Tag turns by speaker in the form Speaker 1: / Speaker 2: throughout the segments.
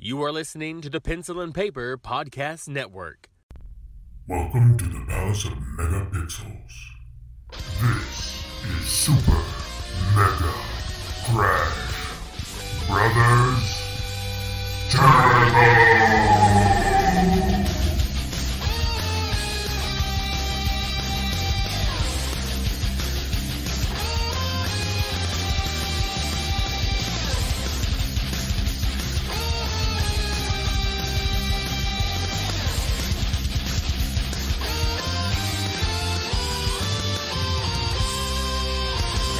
Speaker 1: You are listening to the Pencil and Paper Podcast Network.
Speaker 2: Welcome to the Palace of Megapixels. This is Super Mega Crash Brothers Turbo!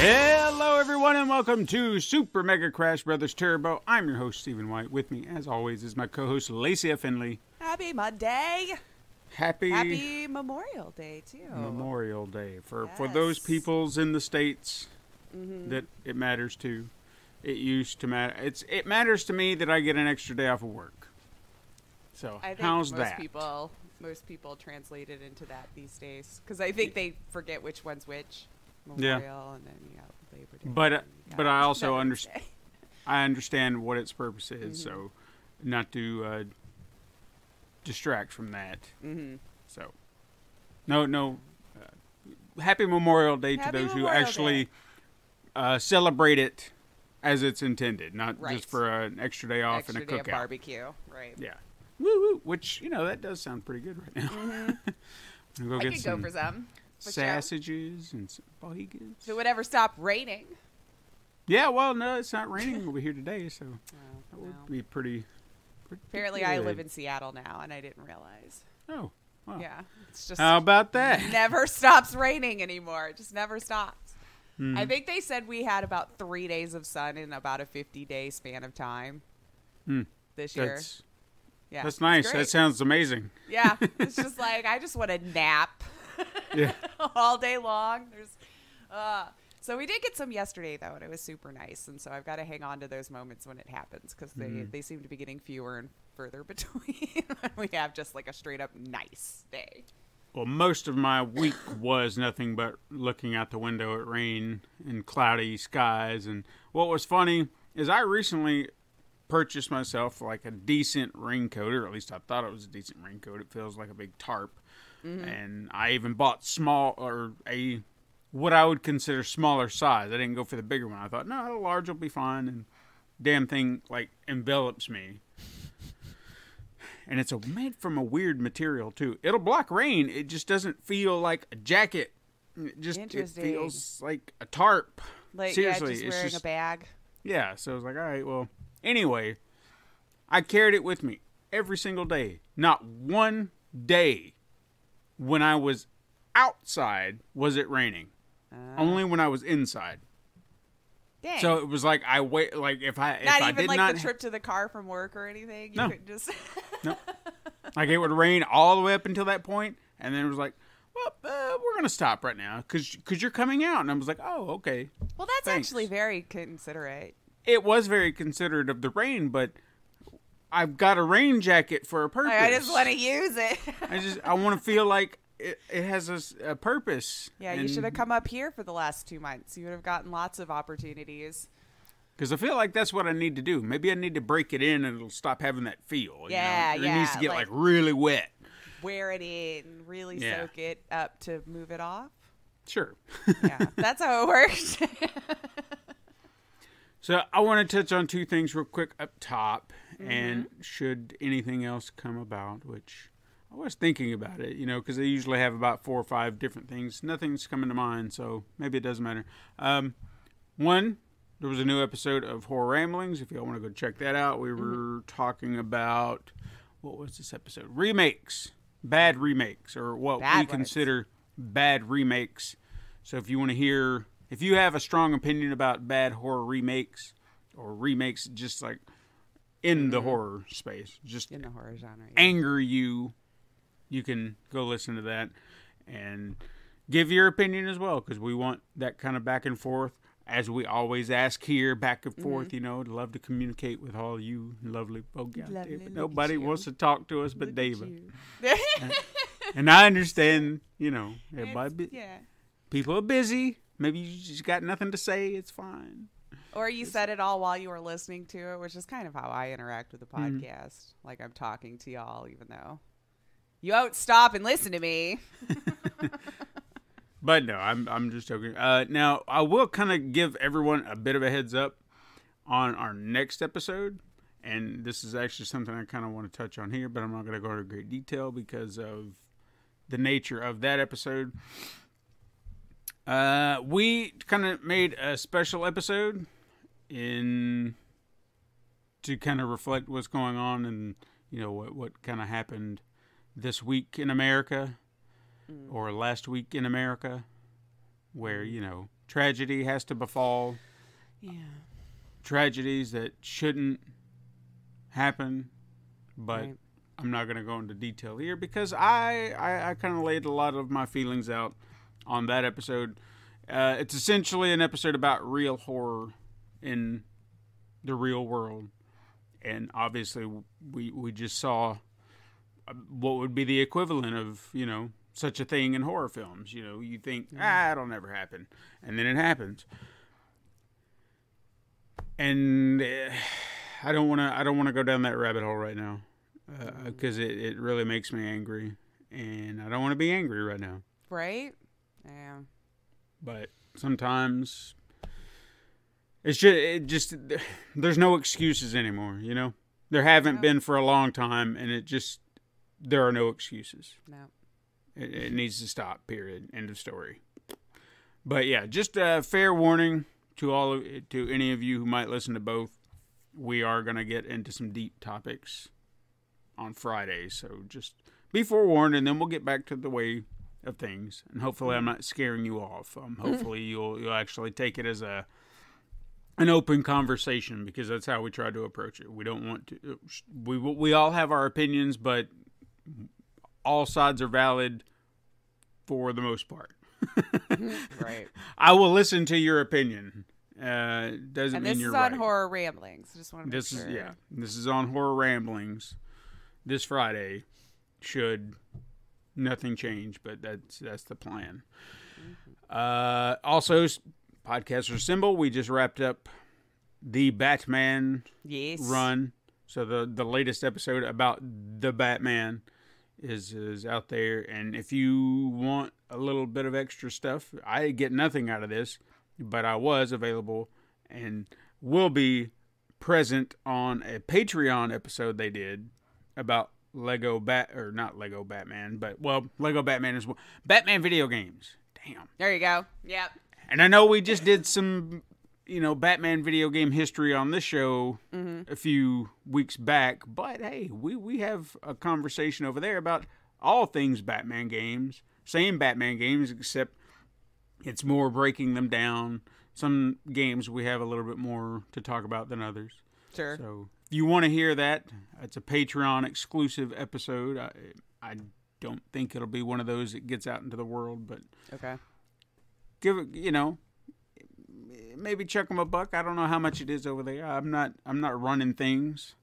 Speaker 3: Hello everyone and welcome to Super Mega Crash Brothers Turbo. I'm your host Stephen White. With me as always is my co-host Lacey F. Finley.
Speaker 4: Happy Monday.
Speaker 3: Happy
Speaker 4: Memorial Day too.
Speaker 3: Memorial Day for those peoples in the States that it matters to. It used to matter. It matters to me that I get an extra day off of work. So
Speaker 4: I think
Speaker 3: how's that?
Speaker 4: Most people translate it into that these days because I think they forget which one's which. Memorial and then you got Labor Day.
Speaker 3: But I also understand what its purpose is, so not to distract from that. So no. Happy Memorial Day to those who actually celebrate it as it's intended, not just for an extra day off and a cookout,
Speaker 4: barbecue, right?
Speaker 3: Yeah, woo! Which that does sound pretty good right now.
Speaker 4: I could go for some.
Speaker 3: Sausages and some bagels.
Speaker 4: So it would ever stop raining.
Speaker 3: Yeah, well, no, it's not raining over here today, so that would be pretty
Speaker 4: Apparently,
Speaker 3: good.
Speaker 4: I live in Seattle now, and I didn't realize.
Speaker 3: Oh, wow.
Speaker 4: Yeah, it's just
Speaker 3: how about that?
Speaker 4: It never stops raining anymore. It just never stops. I think they said we had about 3 days of sun in about a 50-day span of time this year.
Speaker 3: That's nice. That sounds amazing.
Speaker 4: Yeah, it's just like I just want to nap.
Speaker 3: Yeah.
Speaker 4: All day long. So we did get some yesterday though, and it was super nice. And so I've got to hang on to those moments when it happens because they seem to be getting fewer and further between when we have just like a straight up nice day.
Speaker 3: Well, most of my week was nothing but looking out the window at rain and cloudy skies. And what was funny is I recently purchased myself like a decent raincoat, or at least I thought it was a decent raincoat. It feels like a big tarp. And I even bought what I would consider smaller size. I didn't go for the bigger one. I thought, no, a large will be fine. And damn thing like envelops me. And it's made from a weird material too. It'll block rain. It just doesn't feel like a jacket. It feels like a tarp.
Speaker 4: Like,
Speaker 3: seriously,
Speaker 4: just wearing a bag.
Speaker 3: Yeah, so I was like, all right, well, anyway, I carried it with me every single day. Not one day when I was outside was it raining. Only when I was inside.
Speaker 4: Dang.
Speaker 3: So it was like if I did not
Speaker 4: the trip to the car from work or anything. You couldn't just
Speaker 3: no. Like it would rain all the way up until that point, and then it was like, well, we're gonna stop right now because you're coming out, and I was like, oh, okay.
Speaker 4: Well, that's
Speaker 3: thanks.
Speaker 4: actually very considerate.
Speaker 3: It was very considerate of the rain, but I've got a rain jacket for a purpose.
Speaker 4: I just want to use it.
Speaker 3: I want to feel like it has a purpose.
Speaker 4: Yeah, you should have come up here for the last 2 months. You would have gotten lots of opportunities.
Speaker 3: Because I feel like that's what I need to do. Maybe I need to break it in and it'll stop having that feel.
Speaker 4: Yeah,
Speaker 3: It needs to get like really wet.
Speaker 4: Wear it in, really soak it up to move it off.
Speaker 3: Sure.
Speaker 4: Yeah, that's how it works.
Speaker 3: So I want to touch on two things real quick up top. And should anything else come about, which I was thinking about it, because they usually have about 4 or 5 different things. Nothing's coming to mind, so maybe it doesn't matter. One, there was a new episode of Horror Ramblings. If y'all want to go check that out, we were talking about, what was this episode? Remakes. Bad remakes, or what we consider bad remakes. So if you want to hear, if you have a strong opinion about bad horror remakes, or remakes just like in the horror space, just
Speaker 4: in the horror genre,
Speaker 3: anger you can go listen to that and give your opinion as well, because we want that kind of back and forth, as we always ask here, back and forth. Love to communicate with all you lovely folk out there, but nobody wants to talk to us but David. And I understand, everybody. People are busy. Maybe you just got nothing to say. It's fine.
Speaker 4: Or you said it all while you were listening to it, which is kind of how I interact with the podcast. Like I'm talking to y'all, even though you won't stop and listen to me.
Speaker 3: But no, I'm just joking. Now, I will kind of give everyone a bit of a heads up on our next episode. And this is actually something I kind of want to touch on here, but I'm not going to go into great detail because of the nature of that episode. We kind of made a special episode to kind of reflect what's going on and, you know, what kind of happened this week in America or last week in America where, you know, tragedy has to befall.
Speaker 4: Yeah.
Speaker 3: Tragedies that shouldn't happen, but
Speaker 4: Right.
Speaker 3: I'm not going to go into detail here because I kind of laid a lot of my feelings out on that episode. It's essentially an episode about real horror in the real world. And obviously we just saw what would be the equivalent of, you know, such a thing in horror films. You know, you think, it'll never happen. And then it happens. And I don't want to go down that rabbit hole right now because it really makes me angry. And I don't want to be angry right now.
Speaker 4: Right? Yeah.
Speaker 3: But sometimes it just there's no excuses anymore, you know? There haven't been for a long time, and there are no excuses.
Speaker 4: No.
Speaker 3: It needs to stop, period. End of story. But yeah, just a fair warning to any of you who might listen to both. We are going to get into some deep topics on Friday, so just be forewarned, and then we'll get back to the way of things. And hopefully I'm not scaring you off. Hopefully you'll actually take it as an open conversation, because that's how we try to approach it. We don't want to. We all have our opinions, but all sides are valid for the most part.
Speaker 4: Right.
Speaker 3: I will listen to your opinion. Doesn't
Speaker 4: And
Speaker 3: mean
Speaker 4: this
Speaker 3: you're
Speaker 4: is on
Speaker 3: right.
Speaker 4: Horror Ramblings. Just want to make sure.
Speaker 3: This is on Horror Ramblings this Friday. Should nothing change, but that's the plan. Also, Podcaster Symbol, we just wrapped up the Batman run. So the latest episode about the Batman is out there. And if you want a little bit of extra stuff, I get nothing out of this, but I was available and will be present on a Patreon episode they did about Lego Batman, but Lego Batman is Batman video games. Damn.
Speaker 4: There you go. Yep.
Speaker 3: And I know we just did some, Batman video game history on this show a few weeks back, but hey, we have a conversation over there about all things Batman games. Same Batman games, except it's more breaking them down. Some games we have a little bit more to talk about than others.
Speaker 4: Sure.
Speaker 3: So if you want to hear that, it's a Patreon exclusive episode. I don't think it'll be one of those that gets out into the world, but
Speaker 4: Okay.
Speaker 3: give it, maybe chuck them $1. I don't know how much it is over there. I'm not running things.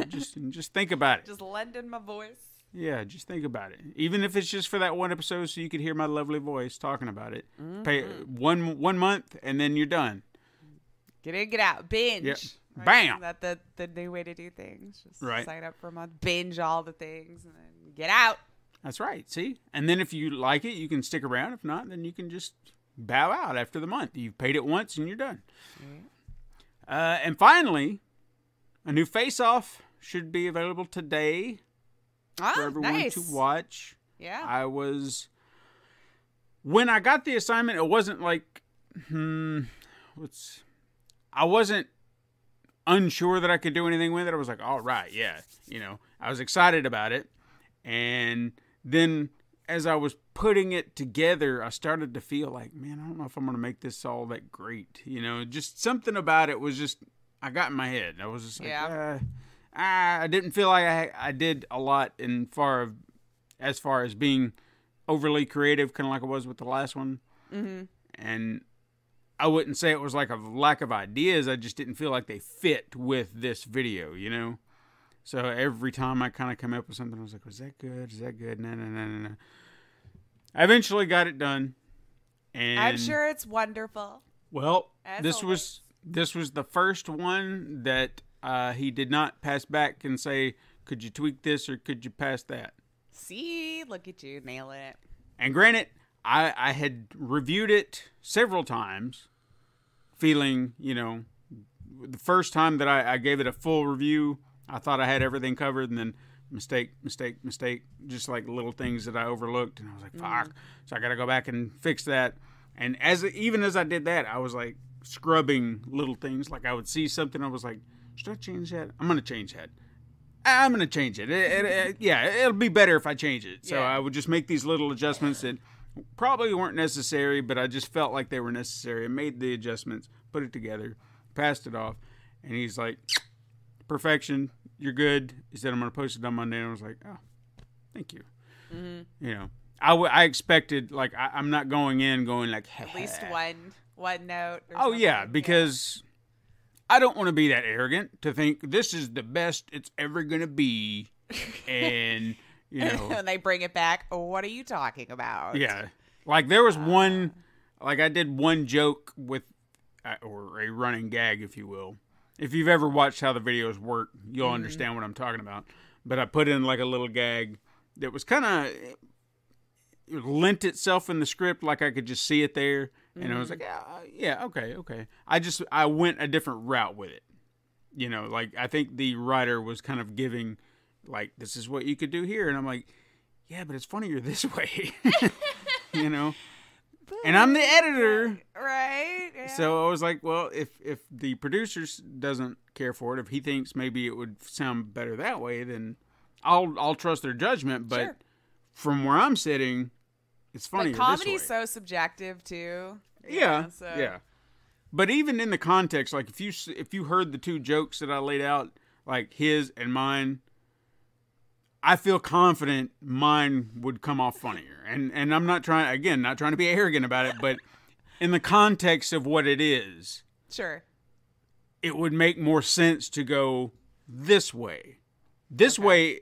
Speaker 3: just think about it.
Speaker 4: Just lending my voice.
Speaker 3: Yeah, just think about it. Even if it's just for that one episode, so you could hear my lovely voice talking about it. Pay one month, and then you're done.
Speaker 4: Get in, get out. Binge.
Speaker 3: Yep.
Speaker 4: Right?
Speaker 3: Bam!
Speaker 4: Isn't that the new way to do things? Just
Speaker 3: Right.
Speaker 4: sign up for a month, binge all the things, and then get out.
Speaker 3: That's right. See? And then if you like it, you can stick around. If not, then you can just bow out after the month. You've paid it once, and you're done. And finally, a new face-off should be available today for everyone to watch.
Speaker 4: Yeah.
Speaker 3: When I got the assignment, it wasn't like, I wasn't unsure that I could do anything with it. I was like, all right, yeah. I was excited about it. And then as I was putting it together, I started to feel like, man, I don't know if I'm going to make this all that great. Just something about it was just, I got in my head. I was just like, I didn't feel like I did a lot as far as being overly creative, kind of like I was with the last one. Mm-hmm. And I wouldn't say it was like a lack of ideas. I just didn't feel like they fit with this video, So every time I kind of come up with something, I was like, was that good? Is that good? No. I eventually got it done. And
Speaker 4: I'm sure it's wonderful.
Speaker 3: Well,
Speaker 4: As
Speaker 3: this
Speaker 4: always.
Speaker 3: This was the first one that he did not pass back and say, could you tweak this or could you pass that?
Speaker 4: See, look at you, nailing it.
Speaker 3: And granted, I had reviewed it several times, feeling, the first time that I gave it a full review, I thought I had everything covered, and then mistake, just like little things that I overlooked, and I was like, fuck. So I got to go back and fix that. And even as I did that, I was like scrubbing little things. Like I would see something, I was like, should I change that? I'm going to change that. I'm going to change it. It'll be better if I change it. So I would just make these little adjustments that probably weren't necessary, but I just felt like they were necessary. I made the adjustments, put it together, passed it off, and he's like, perfection, you're good. He said, I'm going to post it on Monday, and I was like, oh, thank you. Mm-hmm. I expected, like, I'm not going in going like,
Speaker 4: at least one note.
Speaker 3: Oh, yeah, because I don't want to be that arrogant to think this is the best it's ever going to be. And,
Speaker 4: when they bring it back, what are you talking about?
Speaker 3: Yeah. Like, there was one, like, I did one joke with, or a running gag, if you will. If you've ever watched how the videos work, you'll understand what I'm talking about. But I put in, like, a little gag that was kind of, it lent itself in the script, like I could just see it there. And I was like, okay. I went a different route with it. Like, I think the writer was kind of giving, like, this is what you could do here. And I'm like, yeah, but it's funnier this way. And I'm the editor.
Speaker 4: Right. Yeah.
Speaker 3: So I was like, well, if the producer doesn't care for it, if he thinks maybe it would sound better that way, then I'll trust their judgment. But from where I'm sitting, it's funnier this way.
Speaker 4: But comedy's so subjective too.
Speaker 3: Yeah. But even in the context, like if you heard the two jokes that I laid out, like his and mine, I feel confident mine would come off funnier. And I'm not trying to be arrogant about it, but in the context of what it is,
Speaker 4: sure,
Speaker 3: it would make more sense to go this way. This way,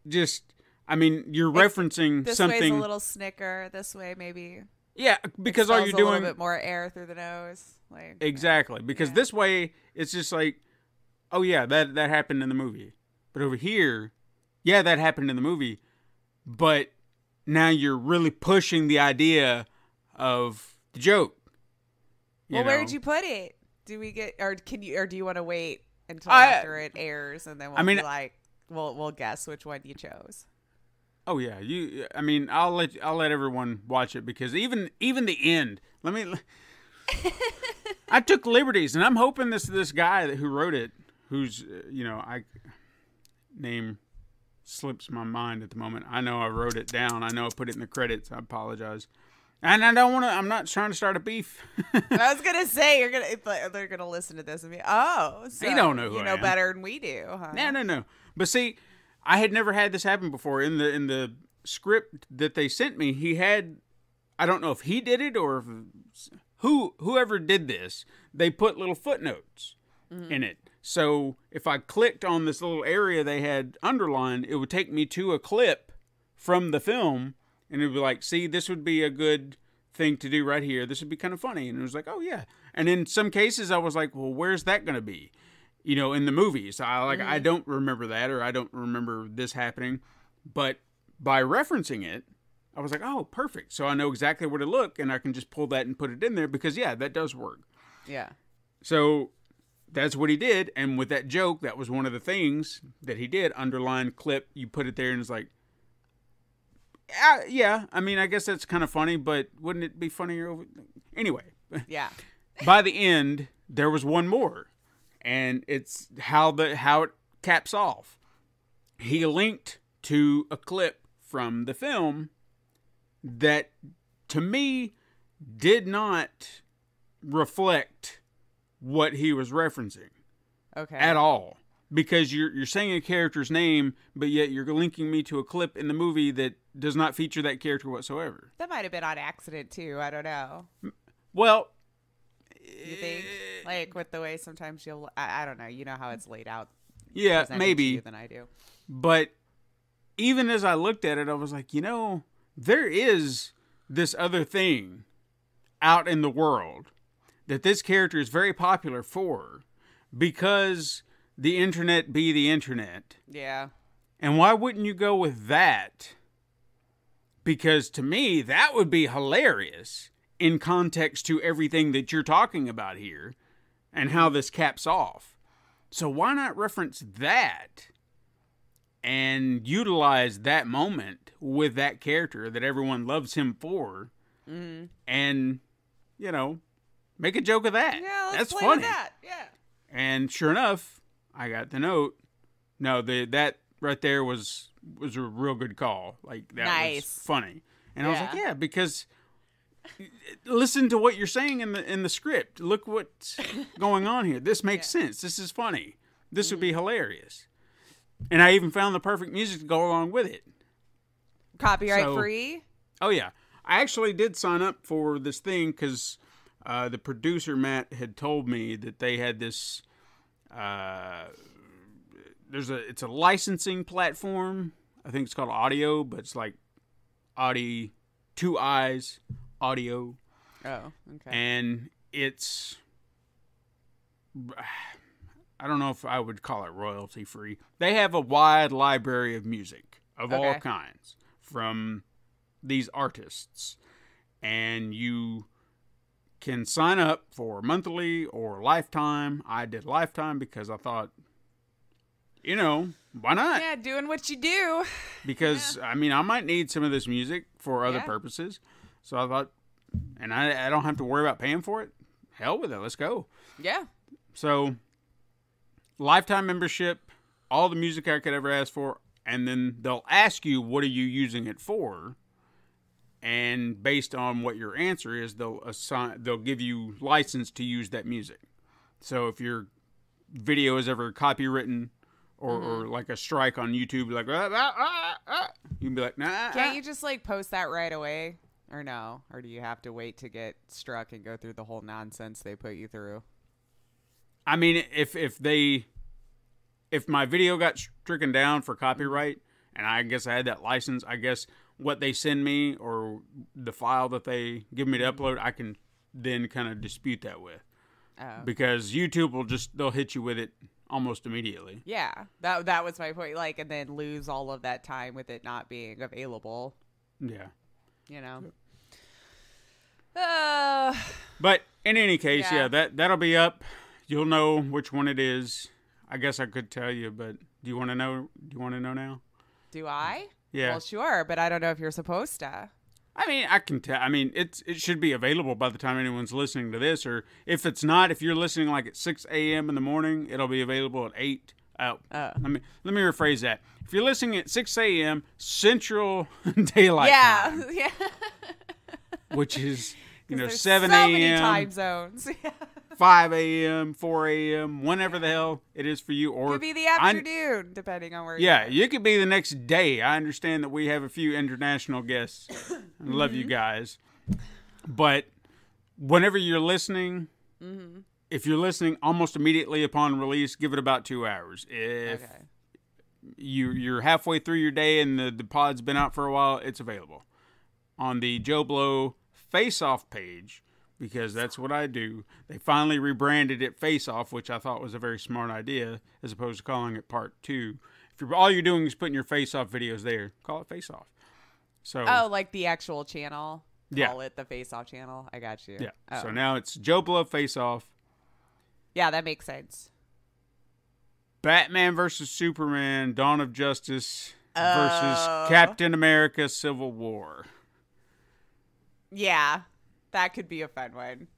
Speaker 3: you're referencing
Speaker 4: this
Speaker 3: something.
Speaker 4: This way's a little snicker. This way, maybe.
Speaker 3: Yeah, because all you're doing
Speaker 4: a little bit more air through the nose. Like
Speaker 3: exactly, because this way it's just like, oh yeah, that happened in the movie. But over here, yeah, that happened in the movie, but now you're really pushing the idea of the joke.
Speaker 4: Well, where did you put it? Do we get, or do you want to wait until after it airs and then we'll guess which one you chose?
Speaker 3: Oh yeah, I'll let everyone watch it, because even the end. I took liberties, and I'm hoping this guy who wrote it, who's name slips my mind at the moment. I know I wrote it down. I know I put it in the credits. I apologize. And I don't want to. I'm not trying to start a beef.
Speaker 4: I was gonna say they're gonna listen to this and be, so
Speaker 3: they don't know who
Speaker 4: you know better than we do, huh?
Speaker 3: No. But see, I had never had this happen before. In the script that they sent me, he had, I don't know if he did it or if whoever did this, they put little footnotes in it. So if I clicked on this little area they had underlined, it would take me to a clip from the film, and it would be like, see, this would be a good thing to do right here. This would be kind of funny. And it was like, oh yeah. And in some cases I was like, well, where's that going to be? In the movies. I don't remember that, or I don't remember this happening. But by referencing it, I was like, oh, perfect. So I know exactly where to look, and I can just pull that and put it in there, because that does work. Yeah. So that's what he did. And with that joke, that was one of the things that he did. Underline, clip, you put it there, and it's like, yeah, I guess that's kind of funny, but wouldn't it be funnier over... Anyway.
Speaker 4: Yeah.
Speaker 3: By the end, there was one more. And it's how it caps off. He linked to a clip from the film that, to me, did not reflect what he was referencing. Okay. At all. Because you're saying a character's name, but yet you're linking me to a clip in the movie that does not feature that character whatsoever.
Speaker 4: That might have been on accident, too. I don't know.
Speaker 3: Well...
Speaker 4: You think? Like, with the way sometimes I don't know. You know how it's laid out.
Speaker 3: Yeah, maybe.
Speaker 4: Than I do.
Speaker 3: But even as I looked at it, I was like, there is this other thing out in the world that this character is very popular for because the internet be the internet.
Speaker 4: Yeah.
Speaker 3: And why wouldn't you go with that? Because to me, that would be hilarious in context to everything that you're talking about here and how this caps off. So why not reference that and utilize that moment with that character that everyone loves him for and, you know, make a joke of that.
Speaker 4: Yeah,
Speaker 3: that's
Speaker 4: play
Speaker 3: funny.
Speaker 4: with that. Yeah.
Speaker 3: And sure enough, I got the note. No, that right there was a real good call. Like, that was funny. And I was like, yeah, because listen to what you're saying in the script. Look what's going on here. This makes sense. This is funny. This would be hilarious. And I even found the perfect music to go along with it.
Speaker 4: Copyright free?
Speaker 3: Oh, yeah. I actually did sign up for this thing because the producer, Matt, had told me that they had this... it's a licensing platform. I think it's called Audio, but it's like Audi, 2 eyes, Audio.
Speaker 4: Oh, okay.
Speaker 3: And it's... I don't know if I would call it royalty free. They have a wide library of music of all kinds from these artists. And you can sign up for monthly or lifetime. I did lifetime because I thought, you know, why not?
Speaker 4: Yeah, doing what you do.
Speaker 3: Because, I mean, I might need some of this music for other purposes. So I thought, and I don't have to worry about paying for it. Hell with it. Let's go.
Speaker 4: Yeah.
Speaker 3: So, lifetime membership, all the music I could ever ask for, and then they'll ask you, what are you using it for? And based on what your answer is, they'll give you license to use that music. So if your video is ever copywritten or like a strike on YouTube, like, you can be like, nah.
Speaker 4: Can't you just like post that right away? Or no? Or do you have to wait to get struck and go through the whole nonsense they put you through?
Speaker 3: I mean, if my video got stricken down for copyright, and I guess I had that license, I guess what they send me or the file that they give me to upload, I can then kind of dispute that with.
Speaker 4: Oh.
Speaker 3: Because YouTube they'll hit you with it almost immediately.
Speaker 4: Yeah, that was my point. Like, and then lose all of that time with it not being available.
Speaker 3: Yeah.
Speaker 4: You know.
Speaker 3: But in any case, that'll be up. You'll know which one it is. I guess I could tell you, but do you want to know? Do you want to know now?
Speaker 4: Do I?
Speaker 3: Yeah.
Speaker 4: Well, sure, but I don't know if you're supposed to.
Speaker 3: I mean, I can tell. I mean, it should be available by the time anyone's listening to this, or if it's not, if you're listening like at 6 a.m. in the morning, it'll be available at 8. Let me rephrase that. If you're listening at 6 a.m. Central Daylight Time,
Speaker 4: yeah,
Speaker 3: which is 7
Speaker 4: so many
Speaker 3: a.m.
Speaker 4: time zones.
Speaker 3: 5 a.m., 4 a.m., whenever the hell it is for you. Or
Speaker 4: could be the afternoon, depending on where you're at.
Speaker 3: You could be the next day. I understand that we have a few international guests. I love you guys. But whenever you're listening, if you're listening almost immediately upon release, give it about 2 hours. If you're halfway through your day and the pod's been out for a while, it's available. On the Joe Blow Face-Off page, because that's what I do. They finally rebranded it Face Off, which I thought was a very smart idea, as opposed to calling it Part 2. If all you're doing is putting your Face Off videos there, call it Face Off. So,
Speaker 4: like the actual channel?
Speaker 3: Yeah.
Speaker 4: Call it the Face Off channel? I got you.
Speaker 3: Yeah.
Speaker 4: Oh.
Speaker 3: So now it's Joe Blow Face Off.
Speaker 4: Yeah, that makes sense.
Speaker 3: Batman versus Superman, Dawn of Justice versus Captain America, Civil War.
Speaker 4: Yeah. That could be a fun one.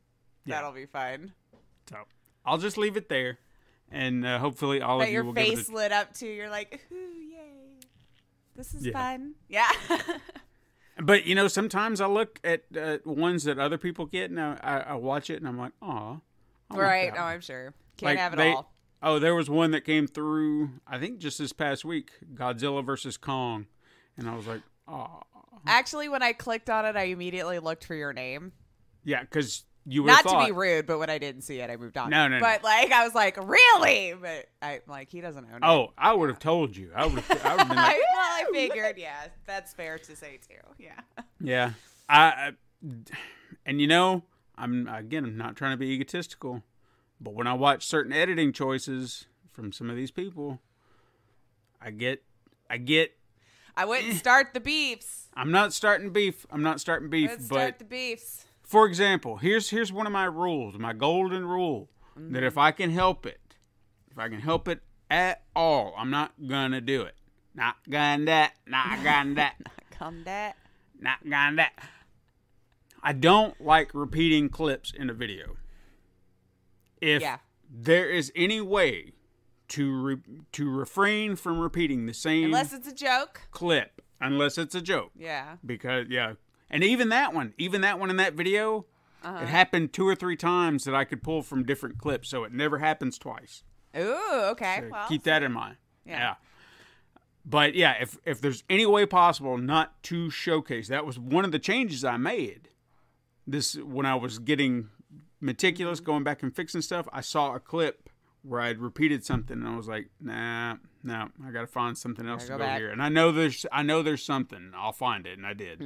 Speaker 3: Yeah.
Speaker 4: That'll be fun.
Speaker 3: So I'll just leave it there, and hopefully all of you will give it
Speaker 4: your face lit up too. You're like, ooh, yay! This is fun. Yeah.
Speaker 3: But sometimes I look at ones that other people get, and I watch it, and I'm like, aw.
Speaker 4: Right. Oh, I'm sure. Can't have it all.
Speaker 3: Oh, there was one that came through, I think just this past week, Godzilla versus Kong, and I was like, aw.
Speaker 4: Actually, when I clicked on it, I immediately looked for your name.
Speaker 3: Yeah, because you would have thought.
Speaker 4: Not to be rude, but when I didn't see it, I moved on.
Speaker 3: No.
Speaker 4: But I was like, really? But he doesn't own it.
Speaker 3: Oh, I would have told you. I would have been like,
Speaker 4: I figured, that's fair to say too. Yeah.
Speaker 3: Yeah. And I'm not trying to be egotistical, but when I watch certain editing choices from some of these people, I get.
Speaker 4: I wouldn't start the beefs.
Speaker 3: I'm not starting beef.
Speaker 4: Let's
Speaker 3: but
Speaker 4: start the beefs.
Speaker 3: For example, here's one of my rules, my golden rule, that if I can help it at all, I'm not gonna do it. Not gonna that. I don't like repeating clips in a video. If there is any way to refrain from repeating the same
Speaker 4: unless it's a joke
Speaker 3: clip,
Speaker 4: Yeah.
Speaker 3: Because and even that one in that video, it happened 2 or 3 times that I could pull from different clips, so it never happens twice.
Speaker 4: Ooh, okay.
Speaker 3: So
Speaker 4: well,
Speaker 3: keep that in mind.
Speaker 4: Yeah.
Speaker 3: But yeah, if there's any way possible not to showcase, that was one of the changes I made. This when I was getting meticulous, going back and fixing stuff, I saw a clip where I'd repeated something, and I was like, no, I got to find something else to go
Speaker 4: back
Speaker 3: here. And I know there's something. I'll find it, and I did.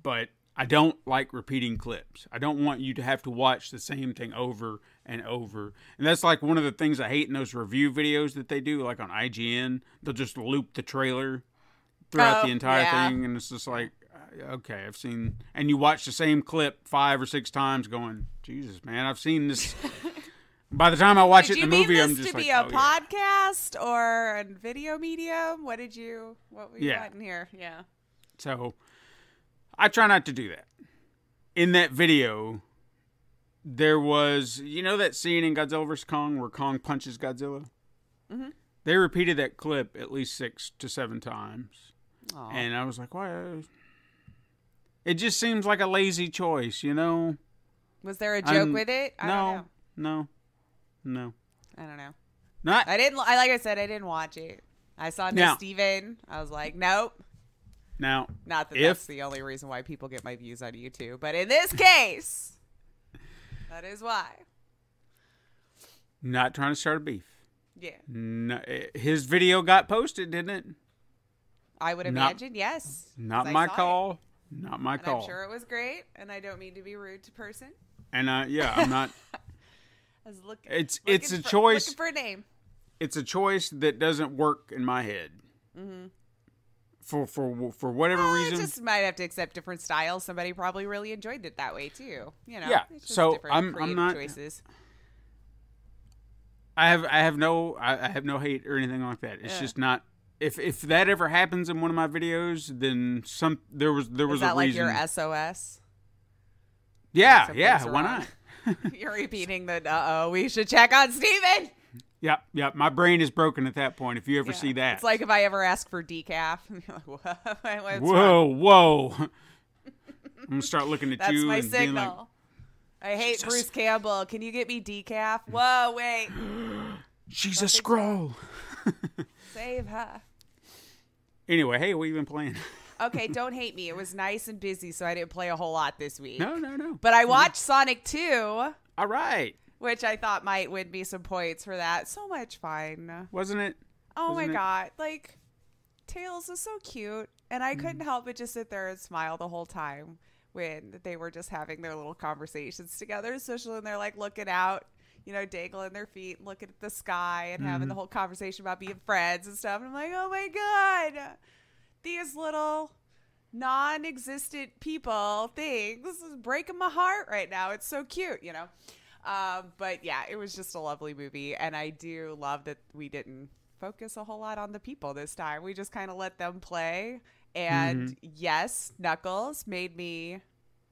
Speaker 3: But I don't like repeating clips. I don't want you to have to watch the same thing over and over. And that's like one of the things I hate in those review videos that they do, like on IGN. They'll just loop the trailer throughout the entire thing, and it's just like, okay, I've seen... And you watch the same clip 5 or 6 times going, Jesus, man, I've seen this... By the time I watch it in the movie, I'm just like,
Speaker 4: to be a podcast or a video medium? What were you wanting here? Yeah.
Speaker 3: So, I try not to do that. In that video, there was, that scene in Godzilla vs. Kong where Kong punches Godzilla? Mm-hmm. They repeated that clip at least 6 to 7 times. Aww. And I was like, why? It just seems like a lazy choice,
Speaker 4: Was there a joke with it? I don't know.
Speaker 3: No.
Speaker 4: I don't know.
Speaker 3: Not.
Speaker 4: Like I said, I didn't watch it. I saw No Steven. I was like, nope.
Speaker 3: Now,
Speaker 4: not that that's the only reason why people get my views on YouTube, but in this case, that is why.
Speaker 3: Not trying to start a beef.
Speaker 4: Yeah.
Speaker 3: No, his video got posted, didn't it?
Speaker 4: I would imagine, yes.
Speaker 3: Not my call. Not my call.
Speaker 4: I'm sure it was great, and I don't mean to be rude to person.
Speaker 3: And I'm not.
Speaker 4: I was looking.
Speaker 3: It's a choice.
Speaker 4: Looking for a name.
Speaker 3: It's a choice that doesn't work in my head. Mm-hmm. For whatever reason.
Speaker 4: Just might have to accept different styles. Somebody probably really enjoyed it that way too.
Speaker 3: Yeah.
Speaker 4: It's just
Speaker 3: so
Speaker 4: I'm
Speaker 3: not.
Speaker 4: Choices.
Speaker 3: I have no hate or anything like that. It's just not. If that ever happens in one of my videos, then there was
Speaker 4: Is that
Speaker 3: a reason.
Speaker 4: Like your SOS?
Speaker 3: Yeah. Why not?
Speaker 4: You're repeating the we should check on Steven.
Speaker 3: Yep. My brain is broken at that point. If you ever see that,
Speaker 4: it's like if I ever ask for decaf.
Speaker 3: Whoa! I'm gonna start looking at you.
Speaker 4: That's my
Speaker 3: and
Speaker 4: signal.
Speaker 3: being like,
Speaker 4: I hate Bruce Campbell. Can you get me decaf? Whoa, wait.
Speaker 3: She's a scroll.
Speaker 4: Save her.
Speaker 3: Anyway, hey, what have you been playing?
Speaker 4: Okay, don't hate me. It was nice and busy, so I didn't play a whole lot this week.
Speaker 3: No.
Speaker 4: But I watched Sonic 2.
Speaker 3: All right.
Speaker 4: Which I thought might win me some points for that. So much fun.
Speaker 3: Wasn't it?
Speaker 4: Oh my God. Like, Tails is so cute. And I couldn't help but just sit there and smile the whole time when they were just having their little conversations together, especially when they're like looking out, dangling their feet, looking at the sky and having the whole conversation about being friends and stuff. And I'm like, oh my God, these little non-existent people things, this is breaking my heart right now. It's so cute, But yeah, it was just a lovely movie. And I do love that we didn't focus a whole lot on the people this time. We just kind of let them play. And yes, Knuckles made me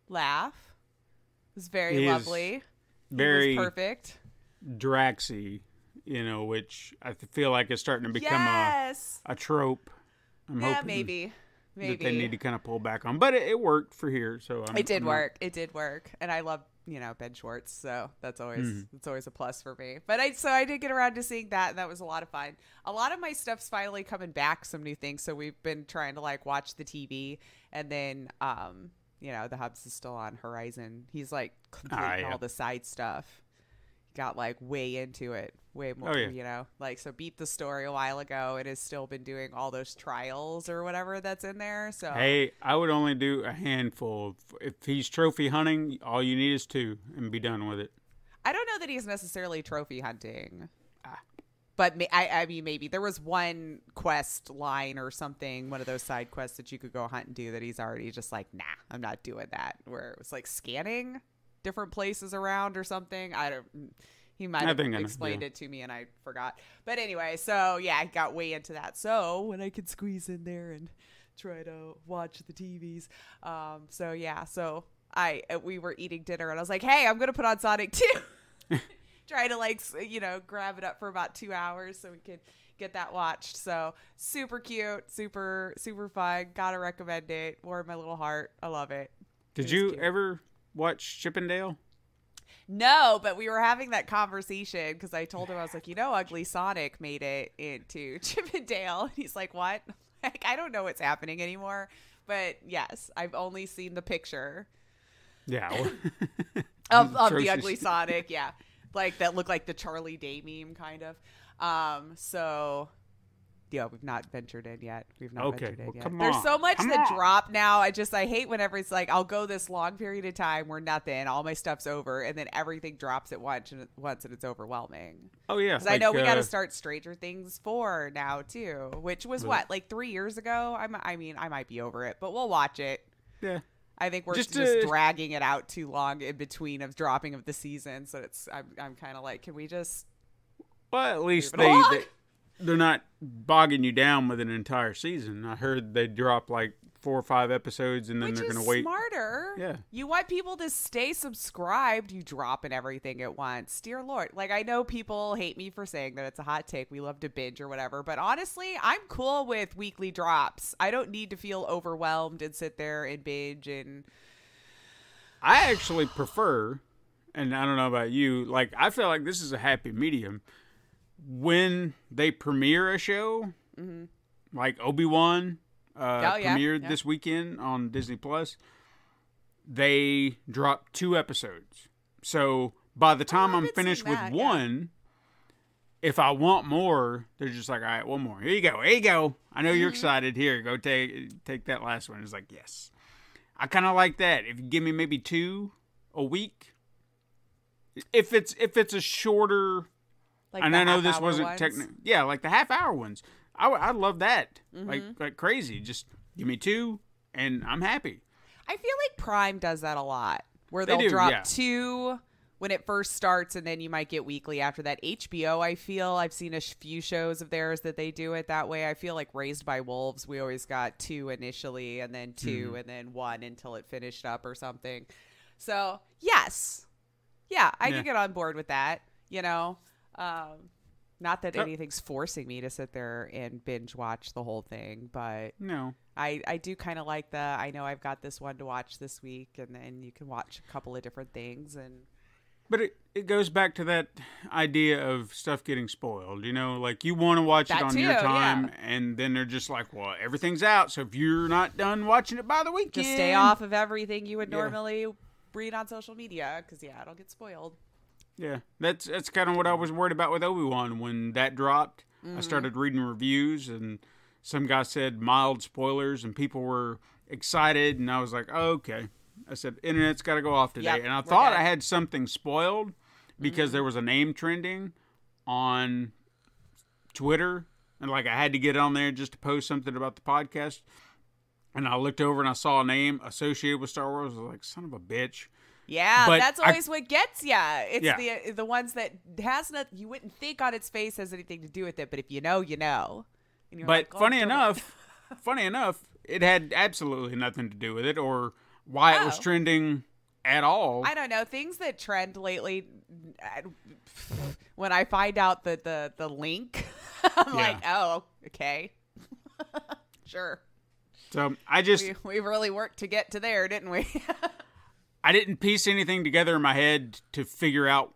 Speaker 4: laugh. It was very lovely.
Speaker 3: Very
Speaker 4: perfect.
Speaker 3: Draxy, which I feel like is starting to become a trope. I'm hoping
Speaker 4: maybe
Speaker 3: that they need to kind of pull back on. But it worked for here. So
Speaker 4: it did work. It did work. And I love Ben Schwartz, so that's always a plus for me. But I did get around to seeing that, and that was a lot of fun. A lot of my stuff's finally coming back, some new things. So we've been trying to watch the TV, and then the Hubs is still on Horizon. He's completing all the side stuff. He got way into it. way more.
Speaker 3: Oh, yeah.
Speaker 4: You know, like, so beat the story a while ago. It has still been doing all those trials or whatever that's in there. So
Speaker 3: Hey, I would only do a handful. If he's trophy hunting, all you need is 2 and be done with it.
Speaker 4: I don't know that he's necessarily trophy hunting. But I mean, maybe there was one quest line or something, one of those side quests that you could go hunt and do that he's already just like, nah, I'm not doing that. Where it was like scanning different places around or something. He might have explained it to me and I forgot. But anyway, so yeah, I got way into that. So when I could squeeze in there and try to watch the TVs. So yeah, so we were eating dinner and I was like, hey, I'm going to put on Sonic 2. Try to like, you know, grab it up for about 2 hours so we could get that watched. So super cute, super, super fun. Gotta recommend it. Warmed my little heart. I love it.
Speaker 3: Did you ever watch Chippendale?
Speaker 4: No, but we were having that conversation because I told him, I was like, you know, Ugly Sonic made it into Chippendale. He's like, what? Like, I don't know what's happening anymore. But yes, I've only seen the picture.
Speaker 3: Yeah.
Speaker 4: of the Ugly Sonic. Yeah. Like that looked like the Charlie Day meme kind of. So yeah, we've not ventured in yet. We've not ventured in yet. There's so much that drop now. I hate whenever it's like I'll go this long period of time where nothing, all my stuff's over, and then everything drops at once and it's overwhelming.
Speaker 3: Oh yeah.
Speaker 4: Because I know we got to start Stranger Things 4 now too, which was like 3 years ago. I mean, I might be over it, but we'll watch it.
Speaker 3: Yeah.
Speaker 4: I think we're just dragging it out too long in between of dropping of the season. So I'm kind of like, can we just?
Speaker 3: Well, at least they're not bogging you down with an entire season. I heard they drop like 4 or 5 episodes and then they're going to wait.
Speaker 4: Smarter.
Speaker 3: Yeah.
Speaker 4: You want people to stay subscribed. You dropping everything at once. Dear Lord. Like, I know people hate me for saying that it's a hot take. We love to binge or whatever. But honestly, I'm cool with weekly drops. I don't need to feel overwhelmed and sit there and binge. And
Speaker 3: I actually prefer, and I don't know about you, like, I feel like this is a happy medium. When they premiere a show, like Obi-Wan, premiered this weekend on Disney Plus, they dropped 2 episodes. So by the time I'm finished with one, if I want more, they're just like, all right, one more. Here you go. I know you're excited. Here, go take that last one. It's like, yes. I kind of like that. If you give me maybe 2 a week, if it's a shorter, like, and I know this wasn't technical. Yeah, like the half-hour ones. I love that, like crazy. Just give me 2, and I'm happy.
Speaker 4: I feel like Prime does that a lot, where they'll drop 2 when it first starts, and then you might get weekly after that. HBO, I feel I've seen a few shows of theirs that they do it that way. I feel like Raised by Wolves, we always got 2 initially, and then 2, and then 1 until it finished up or something. So yes, I can get on board with that. You know. Not that anything's forcing me to sit there and binge watch the whole thing, but
Speaker 3: no,
Speaker 4: I do kind of like I know I've got this one to watch this week, and then you can watch a couple of different things.
Speaker 3: But it goes back to that idea of stuff getting spoiled. You know, like you want to watch it on your time, and then they're just like, well, everything's out. So if you're not done watching it by the weekend,
Speaker 4: just stay off of everything you would normally read on social media, because it'll get spoiled.
Speaker 3: Yeah, that's kind of what I was worried about with Obi-Wan. When that dropped, I started reading reviews, and some guy said mild spoilers, and people were excited, and I was like, oh, okay. I said, internet's got to go off today. And I thought I had something spoiled because there was a name trending on Twitter, and like I had to get on there just to post something about the podcast. And I looked over and I saw a name associated with Star Wars. I was like, son of a bitch.
Speaker 4: Yeah, but that's always what gets you. It's the ones that you wouldn't think on its face has anything to do with it, but if you know, you know. And you're
Speaker 3: but like, funny enough, it had absolutely nothing to do with it or why it was trending at all.
Speaker 4: I don't know. Things that trend lately, when I find out the link, I'm like, oh, okay. Sure.
Speaker 3: So
Speaker 4: we really worked to get to there, didn't we?
Speaker 3: I didn't piece anything together in my head to figure out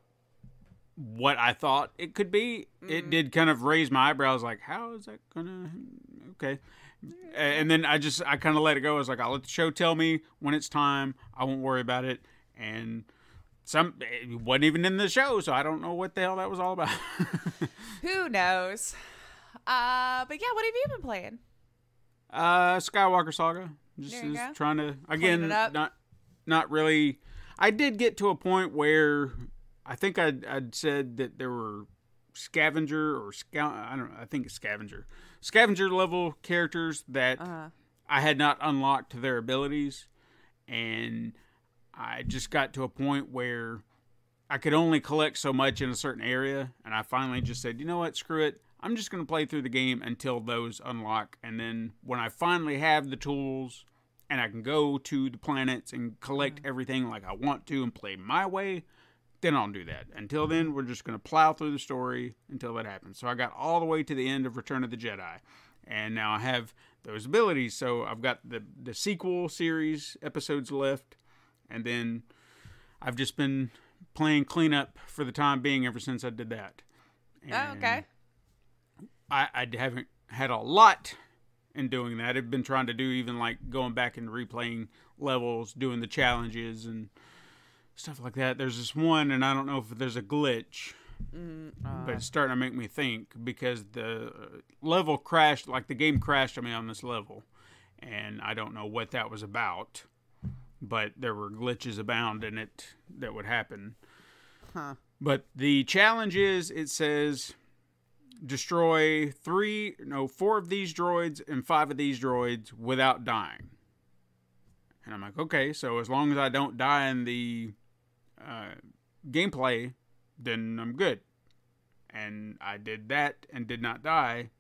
Speaker 3: what I thought it could be. It did kind of raise my eyebrows, like, how is that gonna? Okay. And then I kind of let it go. I was like, I'll let the show tell me when it's time. I won't worry about it. And It wasn't even in the show, so I don't know what the hell that was all about.
Speaker 4: Who knows? But yeah, what have you been playing?
Speaker 3: Skywalker Saga. Just trying to, again, not really. I did get to a point where I think I'd said that there were scavenger or I don't know. I think it's scavenger level characters that I had not unlocked their abilities, and I just got to a point where I could only collect so much in a certain area, and I finally just said, you know what, screw it. I'm just going to play through the game until those unlock, and then when I finally have the tools and I can go to the planets and collect everything like I want to and play my way, then I'll do that. Until then, we're just going to plow through the story until that happens. So I got all the way to the end of Return of the Jedi, and now I have those abilities. So I've got the sequel series episodes left, and then I've just been playing cleanup for the time being ever since I did that. And
Speaker 4: okay.
Speaker 3: I haven't had a lot in doing that. I've been trying to do even like going back and replaying levels, doing the challenges and stuff like that. There's this one, and I don't know if there's a glitch, but it's starting to make me think because the level crashed, like the game crashed on me on this level, and I don't know what that was about, but there were glitches abound in it that would happen. But the challenge is, it says destroy 4 of these droids and 5 of these droids without dying. And I'm like, okay, so as long as I don't die in the gameplay, then I'm good. And I did that and did not die.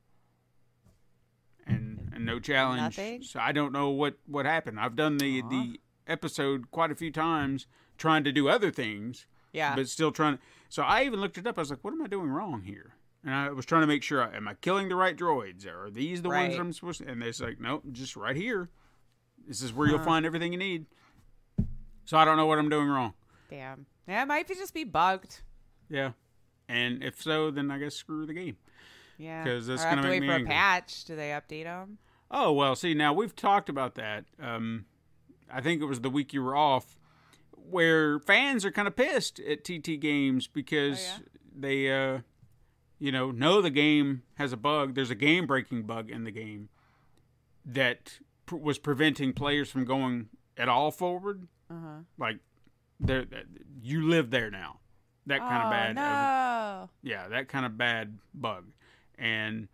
Speaker 3: And no challenge.
Speaker 4: Nothing?
Speaker 3: So I don't know what happened. I've done the episode quite a few times trying to do other things.
Speaker 4: Yeah.
Speaker 3: But still trying to. So I even looked it up. I was like, what am I doing wrong here? And I was trying to make sure, am I killing the right droids? Are these the ones I'm supposed to? And they're like, nope, just right here. This is where you'll find everything you need. So I don't know what I'm doing wrong.
Speaker 4: Damn. Yeah, it might just be bugged.
Speaker 3: Yeah. And if so, then I guess screw the game.
Speaker 4: Yeah.
Speaker 3: Because that's
Speaker 4: or
Speaker 3: going to
Speaker 4: have
Speaker 3: make
Speaker 4: to wait
Speaker 3: me
Speaker 4: for
Speaker 3: angry.
Speaker 4: a patch. Do they update them?
Speaker 3: Oh, well, see, now we've talked about that. I think it was the week you were off, where fans are kind of pissed at TT Games because they, know the game has a bug. There's a game-breaking bug in the game that was preventing players from going at all forward. Like, you live there now. That kind of bad.
Speaker 4: No.
Speaker 3: That kind of bad bug. And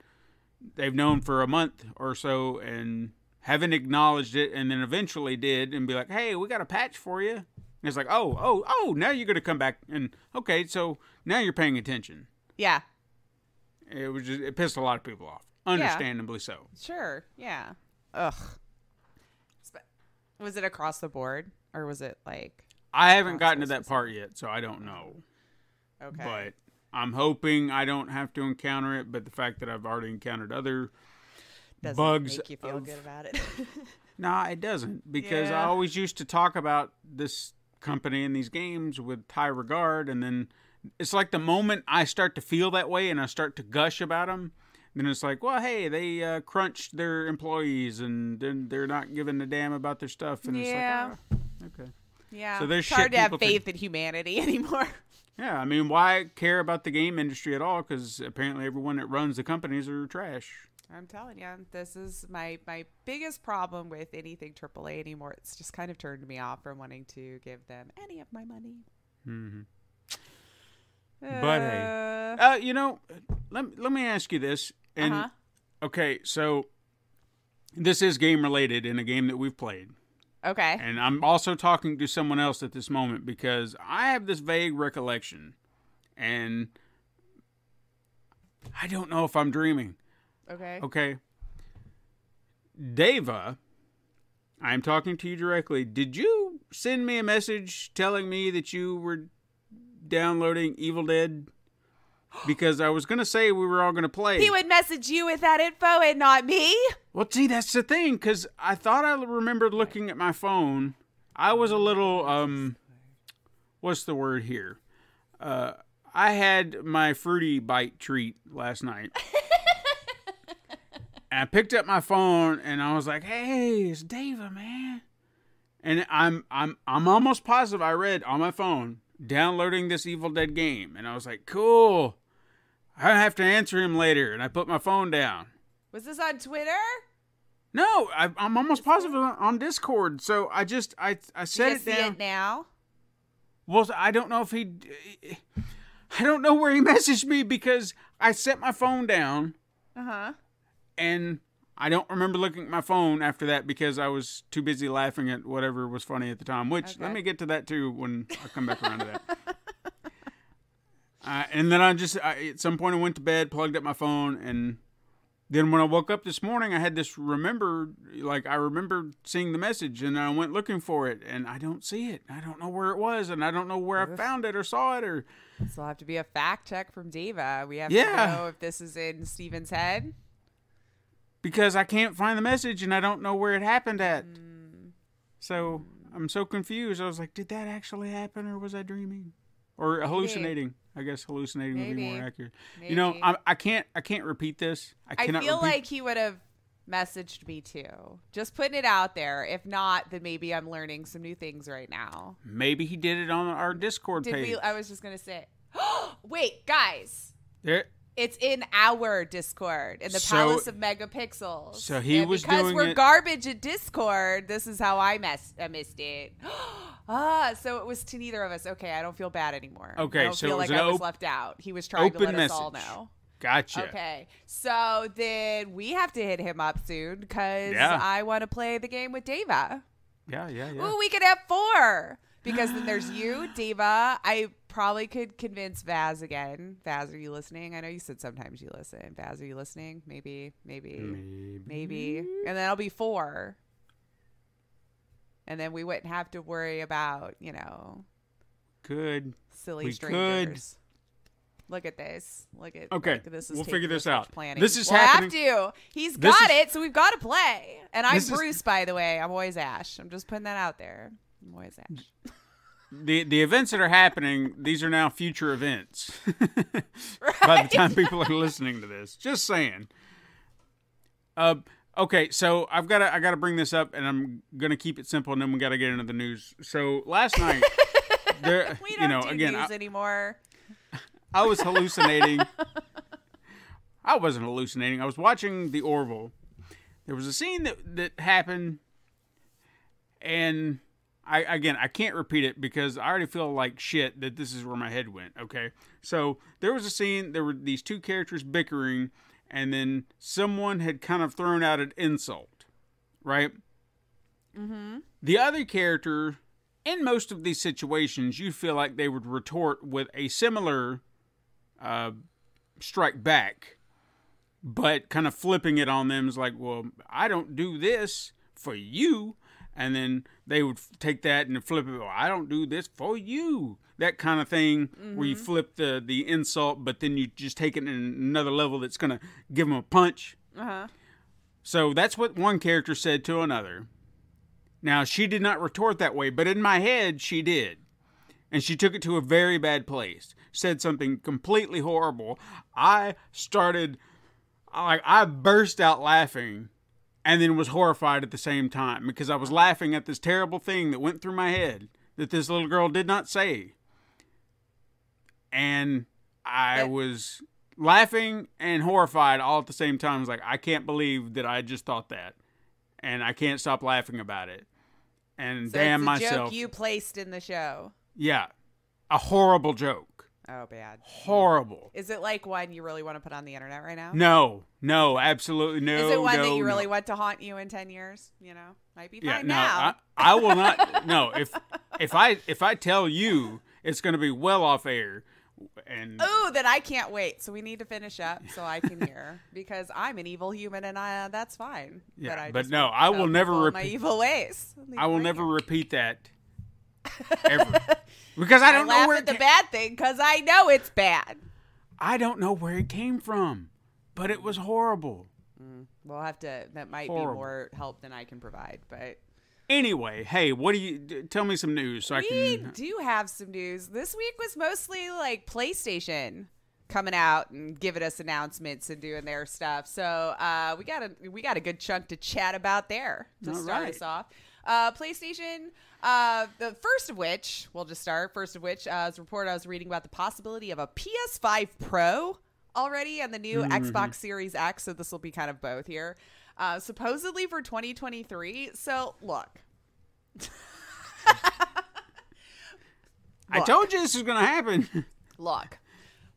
Speaker 3: they've known for a month or so and haven't acknowledged it, and then eventually did and be like, hey, we got a patch for you. And it's like, oh, now you're going to come back. And, okay, so now you're paying attention.
Speaker 4: Yeah.
Speaker 3: It pissed a lot of people off. Understandably so.
Speaker 4: Sure. Yeah. Ugh. Was it across the board, or was it like?
Speaker 3: I haven't gotten to that part yet, so I don't know.
Speaker 4: Okay.
Speaker 3: But I'm hoping I don't have to encounter it. But the fact that I've already encountered other bugs,
Speaker 4: make you feel good about it.
Speaker 3: Nah, it doesn't, because I always used to talk about this company and these games with high regard, and then it's like the moment I start to feel that way and I start to gush about them, then it's like, well, hey, they crunched their employees and then they're not giving a damn about their stuff, and it's like, okay.
Speaker 4: Yeah.
Speaker 3: So there's
Speaker 4: it's hard to have
Speaker 3: people
Speaker 4: faith in humanity anymore.
Speaker 3: Yeah, I mean, why care about the game industry at all? Because apparently everyone that runs the companies are trash.
Speaker 4: I'm telling you, this is my biggest problem with anything AAA anymore. It's just kind of turned me off from wanting to give them any of my money.
Speaker 3: Mm-hmm. But hey, let me ask you this. And okay, so this is game related in a game that we've played.
Speaker 4: Okay.
Speaker 3: And I'm also talking to someone else at this moment because I have this vague recollection, and I don't know if I'm dreaming. Okay. Deva, I'm talking to you directly. Did you send me a message telling me that you were downloading Evil Dead? Because I was going to say we were all going to play.
Speaker 4: He would message you with that info and not me?
Speaker 3: Well, see, that's the thing, because I thought I remembered looking at my phone. I was a little, what's the word here? I had my Fruity Bite treat last night. And I picked up my phone and I was like, hey, it's Deva, man. And I'm almost positive I read on my phone, downloading this Evil Dead game. And I was like, cool. I have to answer him later. And I put my phone down.
Speaker 4: Was this on Twitter?
Speaker 3: No, I'm almost positive on Discord. So I set it down.
Speaker 4: See it now?
Speaker 3: Well, I don't know if I don't know where he messaged me because I set my phone down.
Speaker 4: Uh-huh.
Speaker 3: And I don't remember looking at my phone after that because I was too busy laughing at whatever was funny at the time, which let me get to that too when I come back around to that. And then at some point I went to bed, plugged up my phone, and then when I woke up this morning, I had this I remember seeing the message, and I went looking for it, and I don't see it. I don't know where it was, and I don't know where I found it or saw it. Or
Speaker 4: this will have to be a fact check from Diva. We have to know if this is in Steven's head.
Speaker 3: Because I can't find the message, and I don't know where it happened at. So I'm so confused. I was like, did that actually happen, or was I dreaming? Or hallucinating? I guess hallucinating would be more accurate. Maybe. You know, I can't repeat this. I feel
Speaker 4: like he would have messaged me too. Just putting it out there. If not, then maybe I'm learning some new things right now.
Speaker 3: Maybe he did it on our Discord page.
Speaker 4: I was just gonna say. Wait, guys.
Speaker 3: There.
Speaker 4: It's in our Discord, in the Palace of Megapixels.
Speaker 3: So he was doing it.
Speaker 4: Because we're garbage at Discord, this is how I missed it. So it was to neither of us. Okay, I don't feel bad anymore.
Speaker 3: Okay,
Speaker 4: I don't feel like I was left out. He was trying to let us all know.
Speaker 3: Gotcha.
Speaker 4: Okay, so then we have to hit him up soon because I want to play the game with Deva.
Speaker 3: Yeah.
Speaker 4: Ooh, we could have 4. Because then there's you, Diva. I probably could convince Vaz again. Vaz, are you listening? I know you said sometimes you listen. Vaz, are you listening? Maybe. And then I'll be 4. And then we wouldn't have to worry about, silly strangers. Look at this.
Speaker 3: Okay,
Speaker 4: this is
Speaker 3: we'll figure this out.
Speaker 4: Planning.
Speaker 3: This is happening.
Speaker 4: Have to. He's got it, so we've got to play. And I'm Bruce, by the way. I'm always Ash. I'm just putting that out there. Ash.
Speaker 3: The events that are happening, these are now future events. By the time people are listening to this, just saying. Okay, so I gotta bring this up, and I'm gonna keep it simple, and then we gotta get into the news. So last night,
Speaker 4: we don't do news anymore.
Speaker 3: I was hallucinating. I wasn't hallucinating. I was watching The Orville. There was a scene that happened, and I can't repeat it because I already feel like shit that this is where my head went, okay? So there was a scene, there were these two characters bickering, and then someone had kind of thrown out an insult, right? Mm-hmm. The other character, in most of these situations, you feel like they would retort with a similar strike back, but kind of flipping it on them is like, well, I don't do this for you. And then they would take that and flip it. Well, I don't do this for you. That kind of thing where you flip the insult, but then you just take it in another level that's going to give them a punch. Uh-huh. So that's what one character said to another. Now, she did not retort that way, but in my head, she did. And she took it to a very bad place. Said something completely horrible. I burst out laughing. And then was horrified at the same time because I was laughing at this terrible thing that went through my head that this little girl did not say. And I was laughing and horrified all at the same time. I was like, I can't believe that I just thought that. And I can't stop laughing about it. And
Speaker 4: so
Speaker 3: damn
Speaker 4: it's a
Speaker 3: myself.
Speaker 4: Joke you placed in the show.
Speaker 3: Yeah. A horrible joke.
Speaker 4: Oh, bad.
Speaker 3: Horrible.
Speaker 4: Is it like one you really want to put on the internet right now?
Speaker 3: No, absolutely no.
Speaker 4: Is it one that you really want to haunt you in 10 years? Might be fine now.
Speaker 3: I will not. No, if I tell you, it's going to be well off air. And
Speaker 4: then I can't wait. So we need to finish up so I can hear because I'm an evil human and that's fine.
Speaker 3: Yeah, but no, I will never repeat
Speaker 4: my evil ways.
Speaker 3: I will never repeat that ever. Because I don't know where
Speaker 4: the bad thing because I know it's bad.
Speaker 3: I don't know where it came from, but it was horrible.
Speaker 4: We'll have to. That might be more help than I can provide. But
Speaker 3: anyway, hey, what do you tell me some news so
Speaker 4: we do have some news. This week was mostly like PlayStation coming out and giving us announcements and doing their stuff. So we got a good chunk to chat about there to start us off. PlayStation, the first of which, we'll just start. First of which, is a report I was reading about the possibility of a PS5 Pro already and the new Xbox Series X. So this will be kind of both here. Supposedly for 2023. So look.
Speaker 3: I told you this was going to happen.
Speaker 4: Look,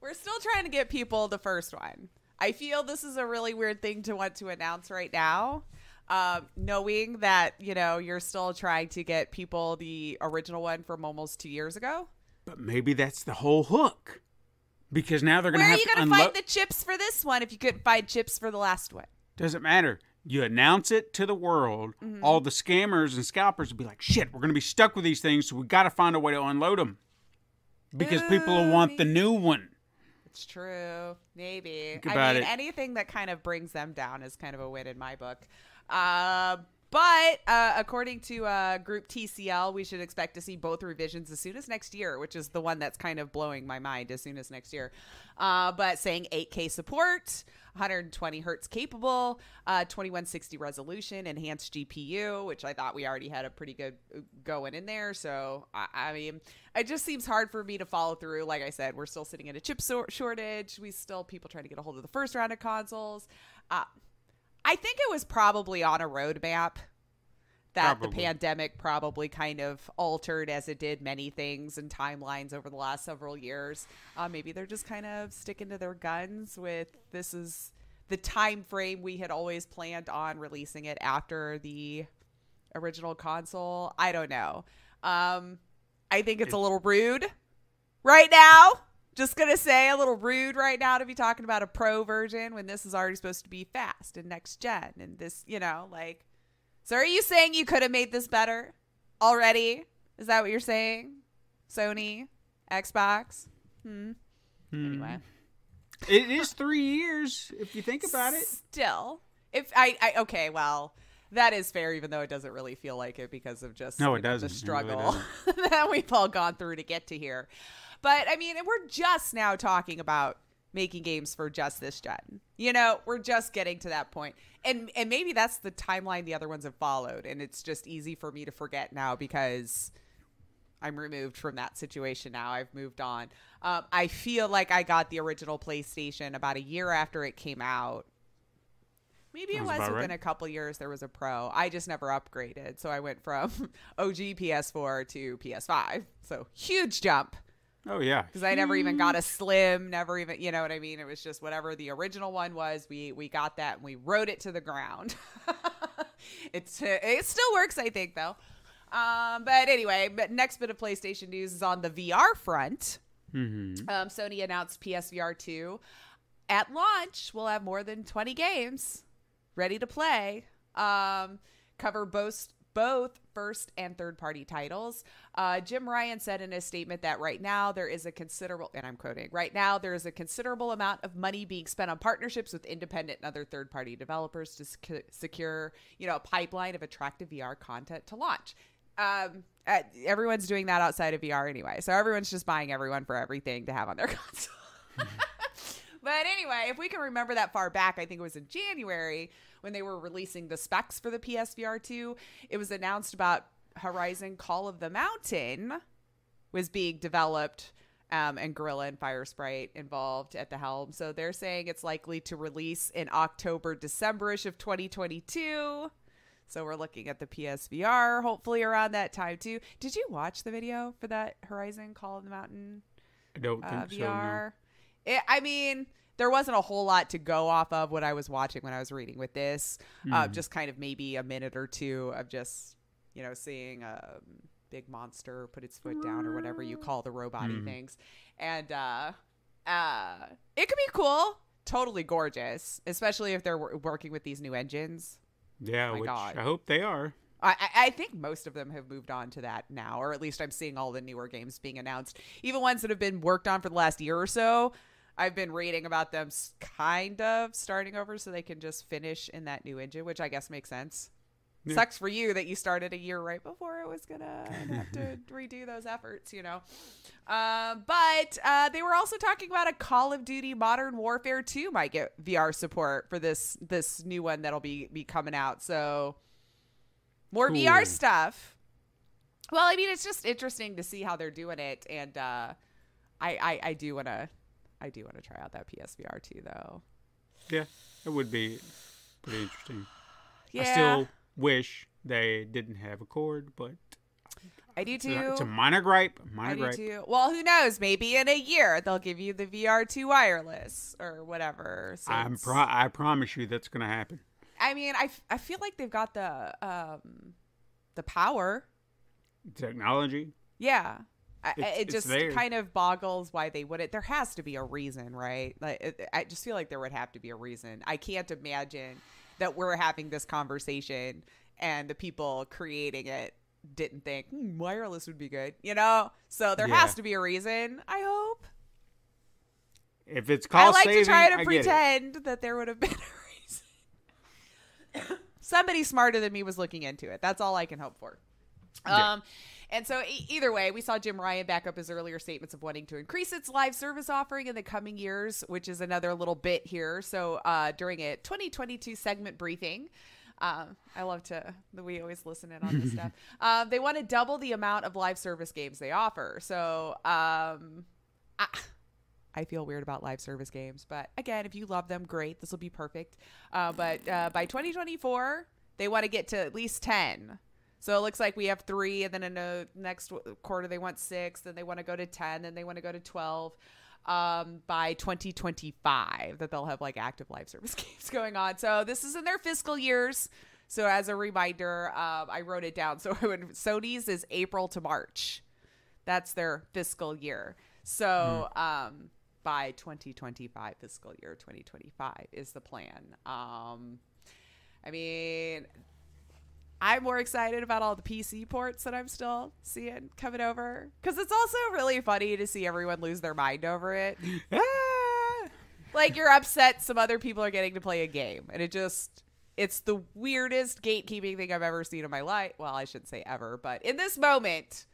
Speaker 4: we're still trying to get people the first one. I feel this is a really weird thing to want to announce right now. Knowing that, you're still trying to get people the original one from almost 2 years ago.
Speaker 3: But maybe that's the whole hook. Because now they're going to have to
Speaker 4: Where are you going to find the chips for this one if you couldn't find chips for the last one?
Speaker 3: Doesn't matter. You announce it to the world. All the scammers and scalpers will be like, shit, we're going to be stuck with these things, so we got to find a way to unload them. Because people will want the new one.
Speaker 4: It's true. Maybe. Anything that kind of brings them down is kind of a win in my book. But according to Group TCL, we should expect to see both revisions as soon as next year, which is the one that's kind of blowing my mind, as soon as next year. But saying 8K support, 120 hertz capable, 2160 resolution, enhanced GPU, which I thought we already had a pretty good going in there. So, I mean, it just seems hard for me to follow through. Like I said, we're still sitting in a chip shortage. People trying to get a hold of the first round of consoles. I think it was probably on a roadmap that the pandemic probably kind of altered, as it did many things and timelines over the last several years. Maybe they're just kind of sticking to their guns with this is the time frame we had always planned on releasing it after the original console. I don't know. I think it's a little rude right now. Just going to say, a little rude right now to be talking about a pro version when this is already supposed to be fast and next gen. And this, so are you saying you could have made this better already? Is that what you're saying? Sony, Xbox? Anyway.
Speaker 3: It is 3 years, if you think about it.
Speaker 4: Still. Okay, well, that is fair, even though it doesn't really feel like it because of just the struggle really that we've all gone through to get to here. But, I mean, we're just now talking about making games for just this gen. We're just getting to that point. And maybe that's the timeline the other ones have followed. And it's just easy for me to forget now because I'm removed from that situation now. I've moved on. I feel like I got the original PlayStation about a year after it came out. Maybe it was within a couple years there was a Pro. I just never upgraded. So I went from OG PS4 to PS5. So huge jump.
Speaker 3: Oh, yeah.
Speaker 4: Because I never even got a Slim, never even, you know what I mean? It was just whatever the original one was. We got that and we rode it to the ground. It still works, I think, though. But anyway, next bit of PlayStation news is on the VR front. Sony announced PSVR 2. At launch, we'll have more than 20 games ready to play. Cover both first and third party titles. Jim Ryan said in a statement that right now there is a considerable, and I'm quoting, right now there is a considerable amount of money being spent on partnerships with independent and other third party developers to secure, a pipeline of attractive VR content to launch. Everyone's doing that outside of VR anyway. So everyone's just buying everyone for everything to have on their console. But anyway, if we can remember that far back, I think it was in January when they were releasing the specs for the PSVR 2, it was announced about Horizon Call of the Mountain was being developed and Guerrilla and Firesprite involved at the helm. So they're saying it's likely to release in October, December-ish of 2022. So we're looking at the PSVR hopefully around that time too. Did you watch the video for that Horizon Call of the Mountain
Speaker 3: I don't think
Speaker 4: VR?
Speaker 3: So, no.
Speaker 4: I mean, there wasn't a whole lot to go off of what I was watching when I was reading with this. Just kind of maybe a minute or two of just, seeing a big monster put its foot down or whatever you call the robot-y things. And it could be cool. Totally gorgeous, especially if they're working with these new engines.
Speaker 3: Yeah,
Speaker 4: oh
Speaker 3: I hope they are.
Speaker 4: I think most of them have moved on to that now, or at least I'm seeing all the newer games being announced. Even ones that have been worked on for the last year or so, I've been reading about them kind of starting over so they can just finish in that new engine, which I guess makes sense. Yeah. Sucks for you that you started a year right before it was going to have to redo those efforts, But they were also talking about a Call of Duty Modern Warfare 2 might get VR support for this new one that'll be coming out. So More
Speaker 3: Cool.
Speaker 4: VR stuff. Well, I mean, it's just interesting to see how they're doing it, and I do want to try out that PSVR too, though.
Speaker 3: Yeah, it would be pretty interesting.
Speaker 4: Yeah,
Speaker 3: I still wish they didn't have a cord, but
Speaker 4: I do too.
Speaker 3: it's a minor gripe.
Speaker 4: I do too. Well, who knows? Maybe in a year they'll give you the VR2 wireless or whatever.
Speaker 3: I promise you that's going to happen.
Speaker 4: I mean, I feel like they've got the power.
Speaker 3: Technology.
Speaker 4: Yeah.
Speaker 3: It's
Speaker 4: it just
Speaker 3: there.
Speaker 4: kind of boggles why they wouldn't. There has to be a reason, right? Like, I just feel like there would have to be a reason. I can't imagine that we're having this conversation and the people creating it didn't think wireless would be good, you know? So there has to be a reason, I hope.
Speaker 3: If it's cost
Speaker 4: I like
Speaker 3: saving,
Speaker 4: to try to
Speaker 3: I
Speaker 4: pretend that there would have been a reason. Somebody smarter than me was looking into it. That's all I can hope for. And so either way, we saw Jim Ryan back up his earlier statements of wanting to increase its live service offering in the coming years, which is another little bit here. So during a 2022 segment briefing, I love we always listen in on this stuff. They want to double the amount of live service games they offer. So I feel weird about live service games, but again, if you love them, great. This will be perfect. But by 2024, they want to get to at least 10. So it looks like we have 3, and then in the next quarter they want 6, then they want to go to 10, then they want to go to 12 by 2025, that they'll have like active live service games going on. So this is in their fiscal years. So as a reminder, I wrote it down. So Sony's is April to March. That's their fiscal year. So by 2025, fiscal year 2025 is the plan. I mean, I'm more excited about all the PC ports that I'm still seeing coming over, because it's also really funny to see everyone lose their mind over it. Like, you're upset some other people are getting to play a game, and it's the weirdest gatekeeping thing I've ever seen in my life. Well, I shouldn't say ever, but in this moment,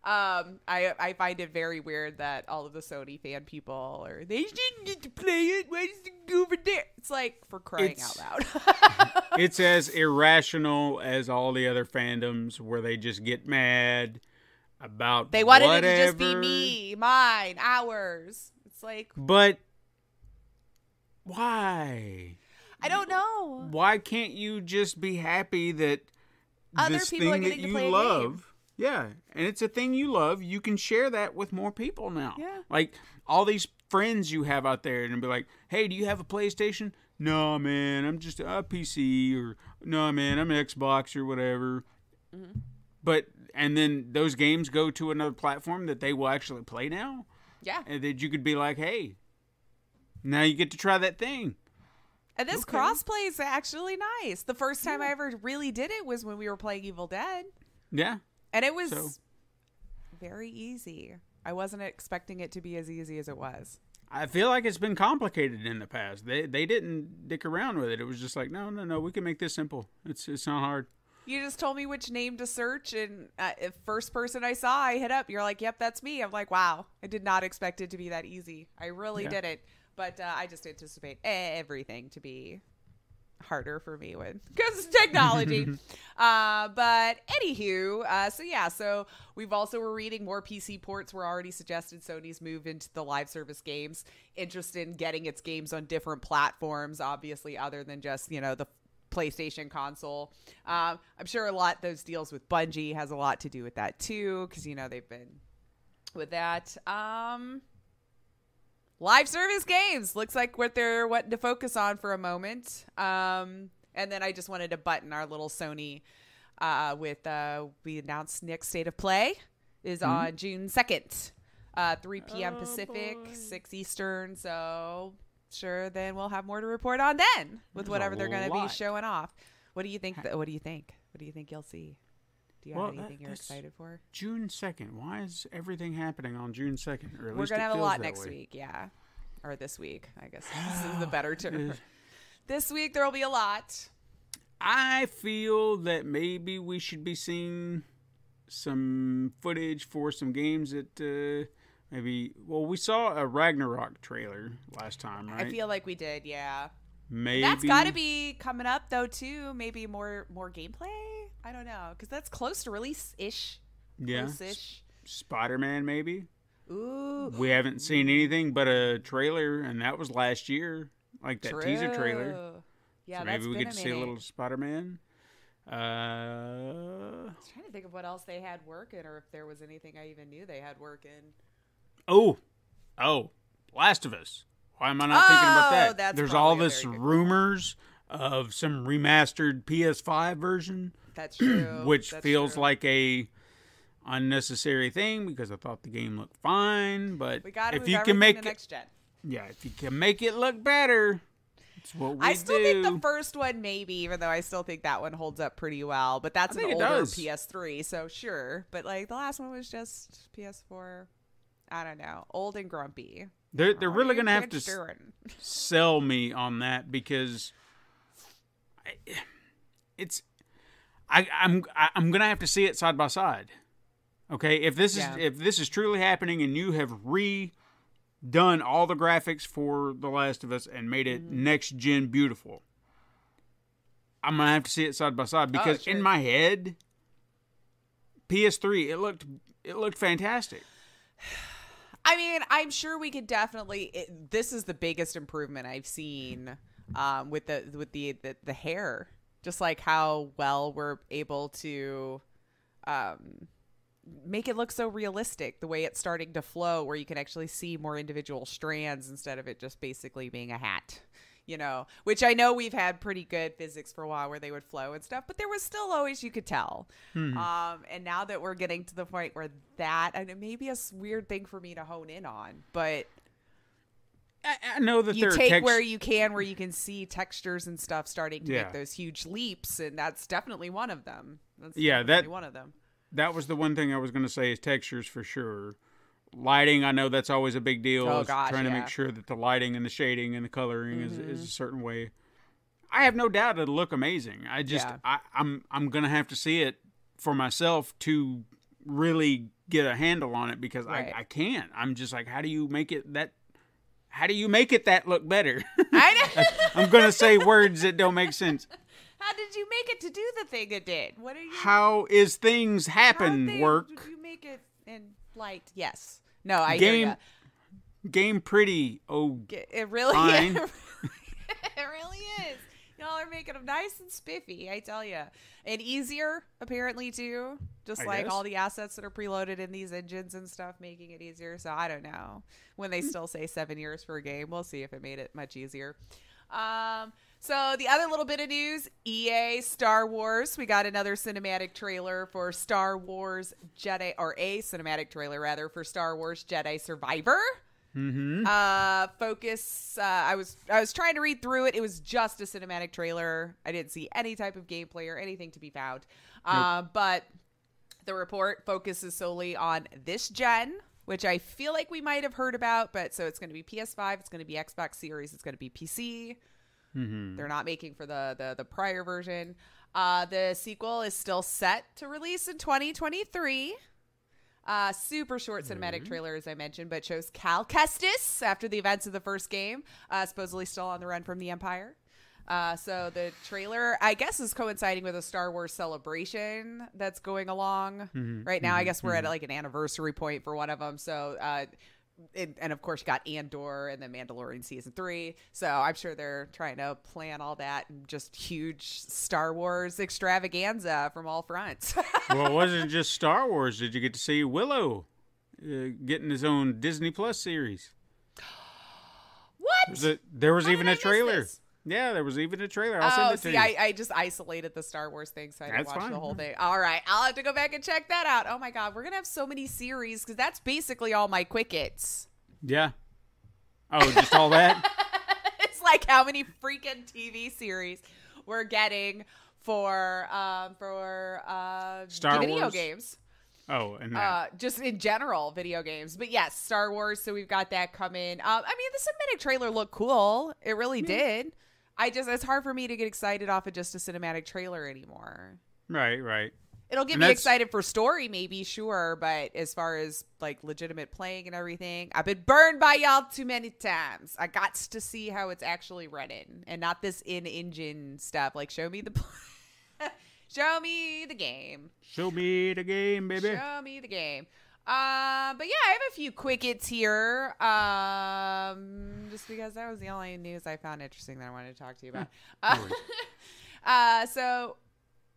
Speaker 4: I find it very weird that all of the Sony fan people they didn't get to play it. Why does it go over there? It's like, for crying out loud.
Speaker 3: It's as irrational as all the other fandoms where they just get mad about
Speaker 4: they wanted
Speaker 3: whatever.
Speaker 4: it to just be me, mine, ours. It's like,
Speaker 3: but why?
Speaker 4: I don't know.
Speaker 3: Why can't you just be happy that
Speaker 4: Other
Speaker 3: this
Speaker 4: people are
Speaker 3: thing that
Speaker 4: getting to
Speaker 3: you
Speaker 4: play a
Speaker 3: love?
Speaker 4: game.
Speaker 3: Yeah, and it's a thing you love. You can share that with more people now.
Speaker 4: Yeah.
Speaker 3: Like all these friends you have out there, and be like, "Hey, do you have a PlayStation?" "No, man, I'm just a PC," or "No, man, I'm an Xbox," or whatever. Mm-hmm. But and then those games go to another platform that they will actually play now.
Speaker 4: Yeah.
Speaker 3: And that you could be like, "Hey, now you get to try that thing."
Speaker 4: And this crossplay is actually nice. The first time I ever really did it was when we were playing Evil Dead.
Speaker 3: Yeah.
Speaker 4: And it was very easy. I wasn't expecting it to be as easy as it was.
Speaker 3: I feel like it's been complicated in the past. They didn't dick around with it. It was just like, no, we can make this simple. It's not hard.
Speaker 4: You just told me which name to search, and first person I saw, I hit up. You're like, yep, that's me. I'm like, wow, I did not expect it to be that easy. I really didn't. But I just anticipate everything to be harder for me because technology. But anywho, so we've also were reading more PC ports were already suggested. Sony's move into the live service games, interested in getting its games on different platforms, obviously other than just, the PlayStation console. I'm sure those deals with Bungie has a lot to do with that too, because they've been with that. Live service games looks like what they're wanting to focus on for a moment. And then I just wanted to button our little Sony we announced next State of Play is on June 2nd, 3 p.m. Pacific, 6 Eastern. So sure, then we'll have more to report on then with whatever they're going to be showing off. What do you think? What do you think you'll see? Do you have anything you're excited for?
Speaker 3: June 2nd. Why is everything happening on June 2nd? Or at
Speaker 4: We're
Speaker 3: least
Speaker 4: going to have a lot
Speaker 3: that
Speaker 4: next
Speaker 3: way.
Speaker 4: week, yeah. Or this week, I guess. This is the better term. This week, there will be a lot.
Speaker 3: I feel that maybe we should be seeing some footage for some games that we saw a Ragnarok trailer last time, right?
Speaker 4: I feel like we did, yeah.
Speaker 3: Maybe.
Speaker 4: That's got to be coming up, though, too. Maybe more gameplay. I don't know, because that's close to release-ish.
Speaker 3: Yeah.
Speaker 4: Close-ish.
Speaker 3: Spider-Man, maybe.
Speaker 4: Ooh.
Speaker 3: We haven't seen anything but a trailer, and that was last year, like that teaser trailer.
Speaker 4: Yeah,
Speaker 3: so
Speaker 4: that's
Speaker 3: maybe we
Speaker 4: been
Speaker 3: get to see a little Spider-Man.
Speaker 4: I was trying to think of what else they had working, or if there was anything I even knew they had working.
Speaker 3: Oh, Last of Us. Why am I not thinking about that?
Speaker 4: That's
Speaker 3: There's all
Speaker 4: probably a
Speaker 3: this
Speaker 4: very good
Speaker 3: rumors of some remastered PS5 version.
Speaker 4: That's true.
Speaker 3: Which
Speaker 4: That's
Speaker 3: feels
Speaker 4: true.
Speaker 3: like a unnecessary thing because I thought the game looked fine. But
Speaker 4: We got to
Speaker 3: if
Speaker 4: move
Speaker 3: you
Speaker 4: everything
Speaker 3: can make
Speaker 4: to
Speaker 3: it,
Speaker 4: next gen.
Speaker 3: yeah, if you can make it look better, that's what we
Speaker 4: I still
Speaker 3: do.
Speaker 4: think the first one maybe, even though I still think that one holds up pretty well. But that's
Speaker 3: I
Speaker 4: an
Speaker 3: think it
Speaker 4: older
Speaker 3: does.
Speaker 4: PS3, so sure. But like the last one was just PS4. I don't know, old and grumpy.
Speaker 3: They're really
Speaker 4: What
Speaker 3: gonna
Speaker 4: are you
Speaker 3: have to
Speaker 4: kids doing?
Speaker 3: sell me on that because I'm gonna have to see it side by side. Okay, if this is truly happening and you have redone all the graphics for The Last of Us and made it next gen beautiful, I'm gonna have to see it side by side because
Speaker 4: sure.
Speaker 3: in my head, PS3 it looked fantastic.
Speaker 4: I mean, I'm sure we could definitely. This is the biggest improvement I've seen with the hair. Just like how well we're able to make it look so realistic. The way it's starting to flow, where you can actually see more individual strands instead of it just basically being a hat. You know, which I know we've had pretty good physics for a while where they would flow and stuff, but there was still always, you could tell. And now that we're getting to the point where that, and it may be a weird thing for me to hone in on, but
Speaker 3: I know that
Speaker 4: you take where you can see textures and stuff starting to make those huge leaps, and that's definitely one of them. That's one of them.
Speaker 3: That was the one thing I was going to say is textures for sure. Lighting, I know that's always a big deal.
Speaker 4: Oh, gosh,
Speaker 3: trying to make sure that the lighting and the shading and the coloring is a certain way. I have no doubt it'll look amazing. I just I'm gonna have to see it for myself to really get a handle on it because I can't. I'm just like, how do you make it that look better?
Speaker 4: I know.
Speaker 3: I'm gonna say words that don't make sense.
Speaker 4: How did you make it to do the thing it did? What are you?
Speaker 3: How is things happen work?
Speaker 4: Did you make it in light? Yes. No, I hear ya.
Speaker 3: Game pretty.
Speaker 4: It really
Speaker 3: fine.
Speaker 4: is. It really is. Y'all are making them nice and spiffy, I tell you. And easier, apparently, too. Just like all the assets that are preloaded in these engines and stuff, making it easier. So I don't know. When they still say 7 years for a game, we'll see if it made it much easier. So the other little bit of news, EA Star Wars. We got another cinematic trailer for Star Wars Jedi, or a cinematic trailer rather, for Star Wars Jedi Survivor. Focus. I was trying to read through it. It was just a cinematic trailer. I didn't see any type of gameplay or anything to be found. But the report focuses solely on this gen, which I feel like we might have heard about. But so it's going to be PS5. It's going to be Xbox Series. It's going to be PC. They're not making for the prior version. The sequel is still set to release in 2023. Super short cinematic trailer, as I mentioned, but shows Cal Kestis after the events of the first game, supposedly still on the run from the Empire. So the trailer, I guess, is coinciding with a Star Wars celebration that's going along right now. I guess we're at like an anniversary point for one of them. So, and of course, you got Andor and then Mandalorian Season 3. So I'm sure they're trying to plan all that and just huge Star Wars extravaganza from all fronts.
Speaker 3: Well, it wasn't just Star Wars. Did you get to see Willow getting his own Disney Plus series?
Speaker 4: What?
Speaker 3: There was even a trailer. Yeah, there was even a trailer. I'll send it to you.
Speaker 4: I just isolated the Star Wars thing, so I didn't watch the whole thing. All right, I'll have to go back and check that out. Oh my God, we're gonna have so many series because that's basically all my quick hits.
Speaker 3: Yeah. Oh, just all that?
Speaker 4: It's like how many freaking TV series we're getting for
Speaker 3: Star
Speaker 4: video
Speaker 3: Wars
Speaker 4: games.
Speaker 3: Oh, and that.
Speaker 4: Just in general, video games. But yes, Star Wars. So we've got that coming. I mean, the cinematic trailer looked cool. It really did. It's hard for me to get excited off of just a cinematic trailer anymore.
Speaker 3: Right.
Speaker 4: It'll get me excited for story, maybe, sure. But as far as like legitimate playing and everything, I've been burned by y'all too many times. I got to see how it's actually running and not this in-engine stuff. Like, show me Show me the game.
Speaker 3: Show me the game, baby.
Speaker 4: Show me the game. But yeah, I have a few quick hits here. Just because that was the only news I found interesting that I wanted to talk to you about. So,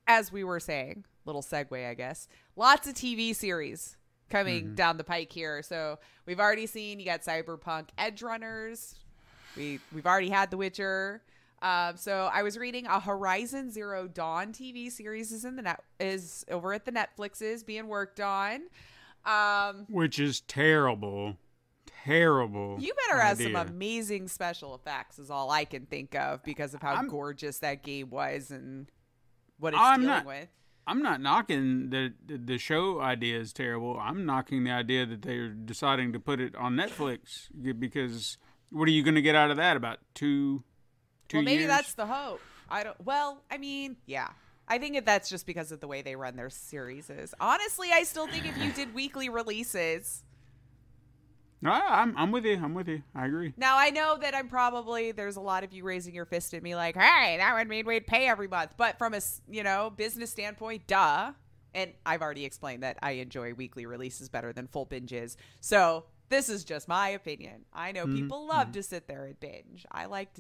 Speaker 4: as we were saying, little segue, I guess. Lots of TV series coming down the pike here. So we've already seen you got Cyberpunk Edge Runners. We've already had The Witcher. So I was reading a Horizon Zero Dawn TV series is over at the Netflix's being worked on.
Speaker 3: Which is terrible. Terrible.
Speaker 4: You better have some amazing special effects is all I can think of because of how gorgeous that game was and what it's dealing with.
Speaker 3: I'm not knocking the show idea is terrible. I'm knocking the idea that they're deciding to put it on Netflix because what are you going to get out of that? About two
Speaker 4: well, maybe
Speaker 3: years?
Speaker 4: That's the hope. I mean, yeah. I think that's just because of the way they run their series. Honestly, I still think if you did weekly releases.
Speaker 3: I'm with you. I agree.
Speaker 4: Now, I know that there's a lot of you raising your fist at me like, hey, that would mean we'd pay every month. But from a, business standpoint, duh. And I've already explained that I enjoy weekly releases better than full binges. So this is just my opinion. I know people love to sit there and binge. I like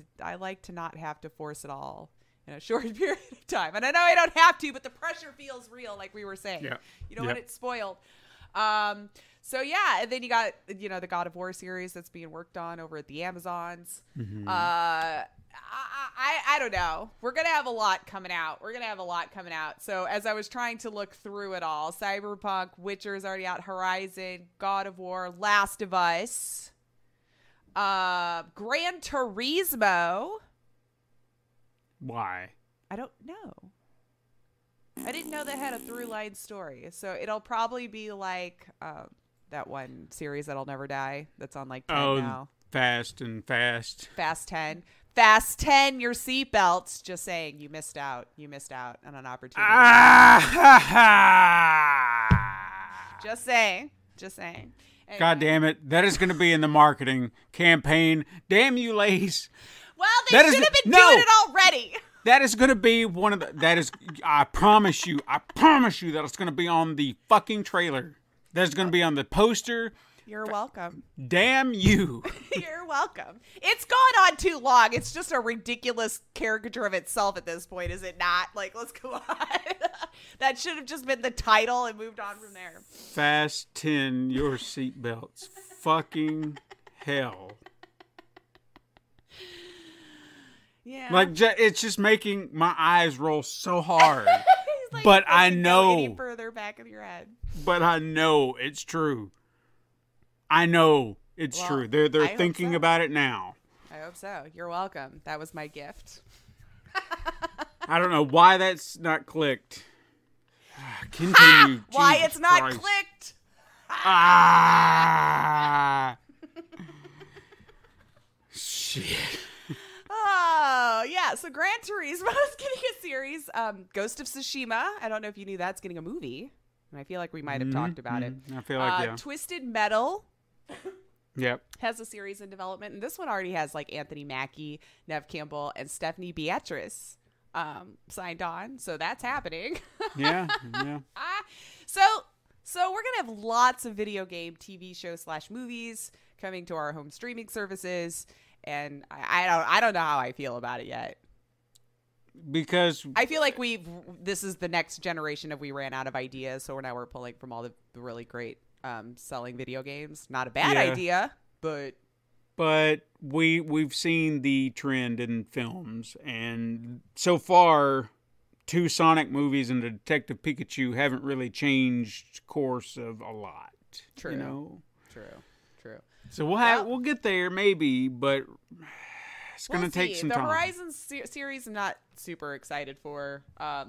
Speaker 4: to not have to force it all in a short period of time. And I know I don't have to, but the pressure feels real, like we were saying. Yeah. You don't want it spoiled. So yeah, and then you got, the God of War series that's being worked on over at the Amazons. I don't know. We're going to have a lot coming out. So as I was trying to look through it all, Cyberpunk, Witcher's already out, Horizon, God of War, Last of Us, Gran Turismo.
Speaker 3: Why?
Speaker 4: I don't know. I didn't know that had a through line story. So it'll probably be like that one series that'll never die that's on like 10 now.
Speaker 3: Fast and Fast.
Speaker 4: Fast 10. Fast 10, your seatbelts. Just saying, you missed out. You missed out on an opportunity. Just saying. Anyway.
Speaker 3: God damn it. That is going to be in the marketing campaign. Damn you, ladies.
Speaker 4: Well, they should have been doing it already.
Speaker 3: That is going to be I promise you that it's going to be on the fucking trailer. That's going to be on the poster.
Speaker 4: You're welcome.
Speaker 3: Damn you.
Speaker 4: You're welcome. It's gone on too long. It's just a ridiculous caricature of itself at this point, is it not? Like, let's go on. That should have just been the title and moved on from there.
Speaker 3: Fasten your seatbelts. Fucking hell.
Speaker 4: Yeah.
Speaker 3: Like, it's just making my eyes roll so hard.
Speaker 4: Like,
Speaker 3: but I know.
Speaker 4: Any further back of your head.
Speaker 3: But I know it's true. I know it's true. They're thinking about it now.
Speaker 4: I hope so. You're welcome. That was my gift.
Speaker 3: I don't know why that's not clicked. Continue.
Speaker 4: Why
Speaker 3: Jesus
Speaker 4: it's not
Speaker 3: Christ.
Speaker 4: clicked?
Speaker 3: Shit.
Speaker 4: Oh, yeah. So Gran Turismo is getting a series. Ghost of Tsushima. I don't know if you knew that's getting a movie. And I feel like we might have talked about it.
Speaker 3: I feel like, yeah.
Speaker 4: Twisted Metal.
Speaker 3: Yep.
Speaker 4: Has a series in development. And this one already has like Anthony Mackie, Nev Campbell, and Stephanie Beatrice signed on. So that's happening.
Speaker 3: Yeah.
Speaker 4: So we're going to have lots of video game TV shows / movies coming to our home streaming services. And I don't know how I feel about it yet.
Speaker 3: Because
Speaker 4: I feel like this is the next generation of we ran out of ideas. So now we're pulling from all the really great selling video games. Not a bad idea, but
Speaker 3: we've seen the trend in films, and so far 2 Sonic movies and the Detective Pikachu haven't really changed course of a lot.
Speaker 4: True.
Speaker 3: You know?
Speaker 4: True.
Speaker 3: So we'll get there maybe, but it's going to take some time.
Speaker 4: The Horizon series I'm not super excited for. I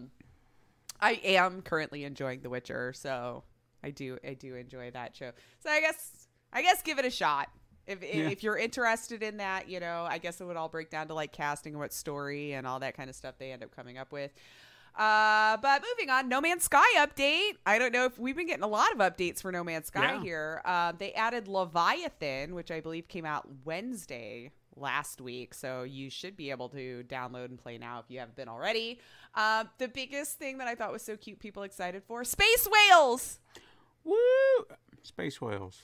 Speaker 4: am currently enjoying The Witcher, so I do enjoy that show. So I guess give it a shot. If you're interested in that, I guess it would all break down to like casting and what story and all that kind of stuff they end up coming up with. But moving on, No Man's Sky update. I don't know if we've been getting a lot of updates for No Man's Sky here. They added Leviathan, which I believe came out Wednesday last week, so you should be able to download and play now if you haven't been already. The biggest thing that I thought was so cute, people excited for, space whales.
Speaker 3: Woo! Space whales.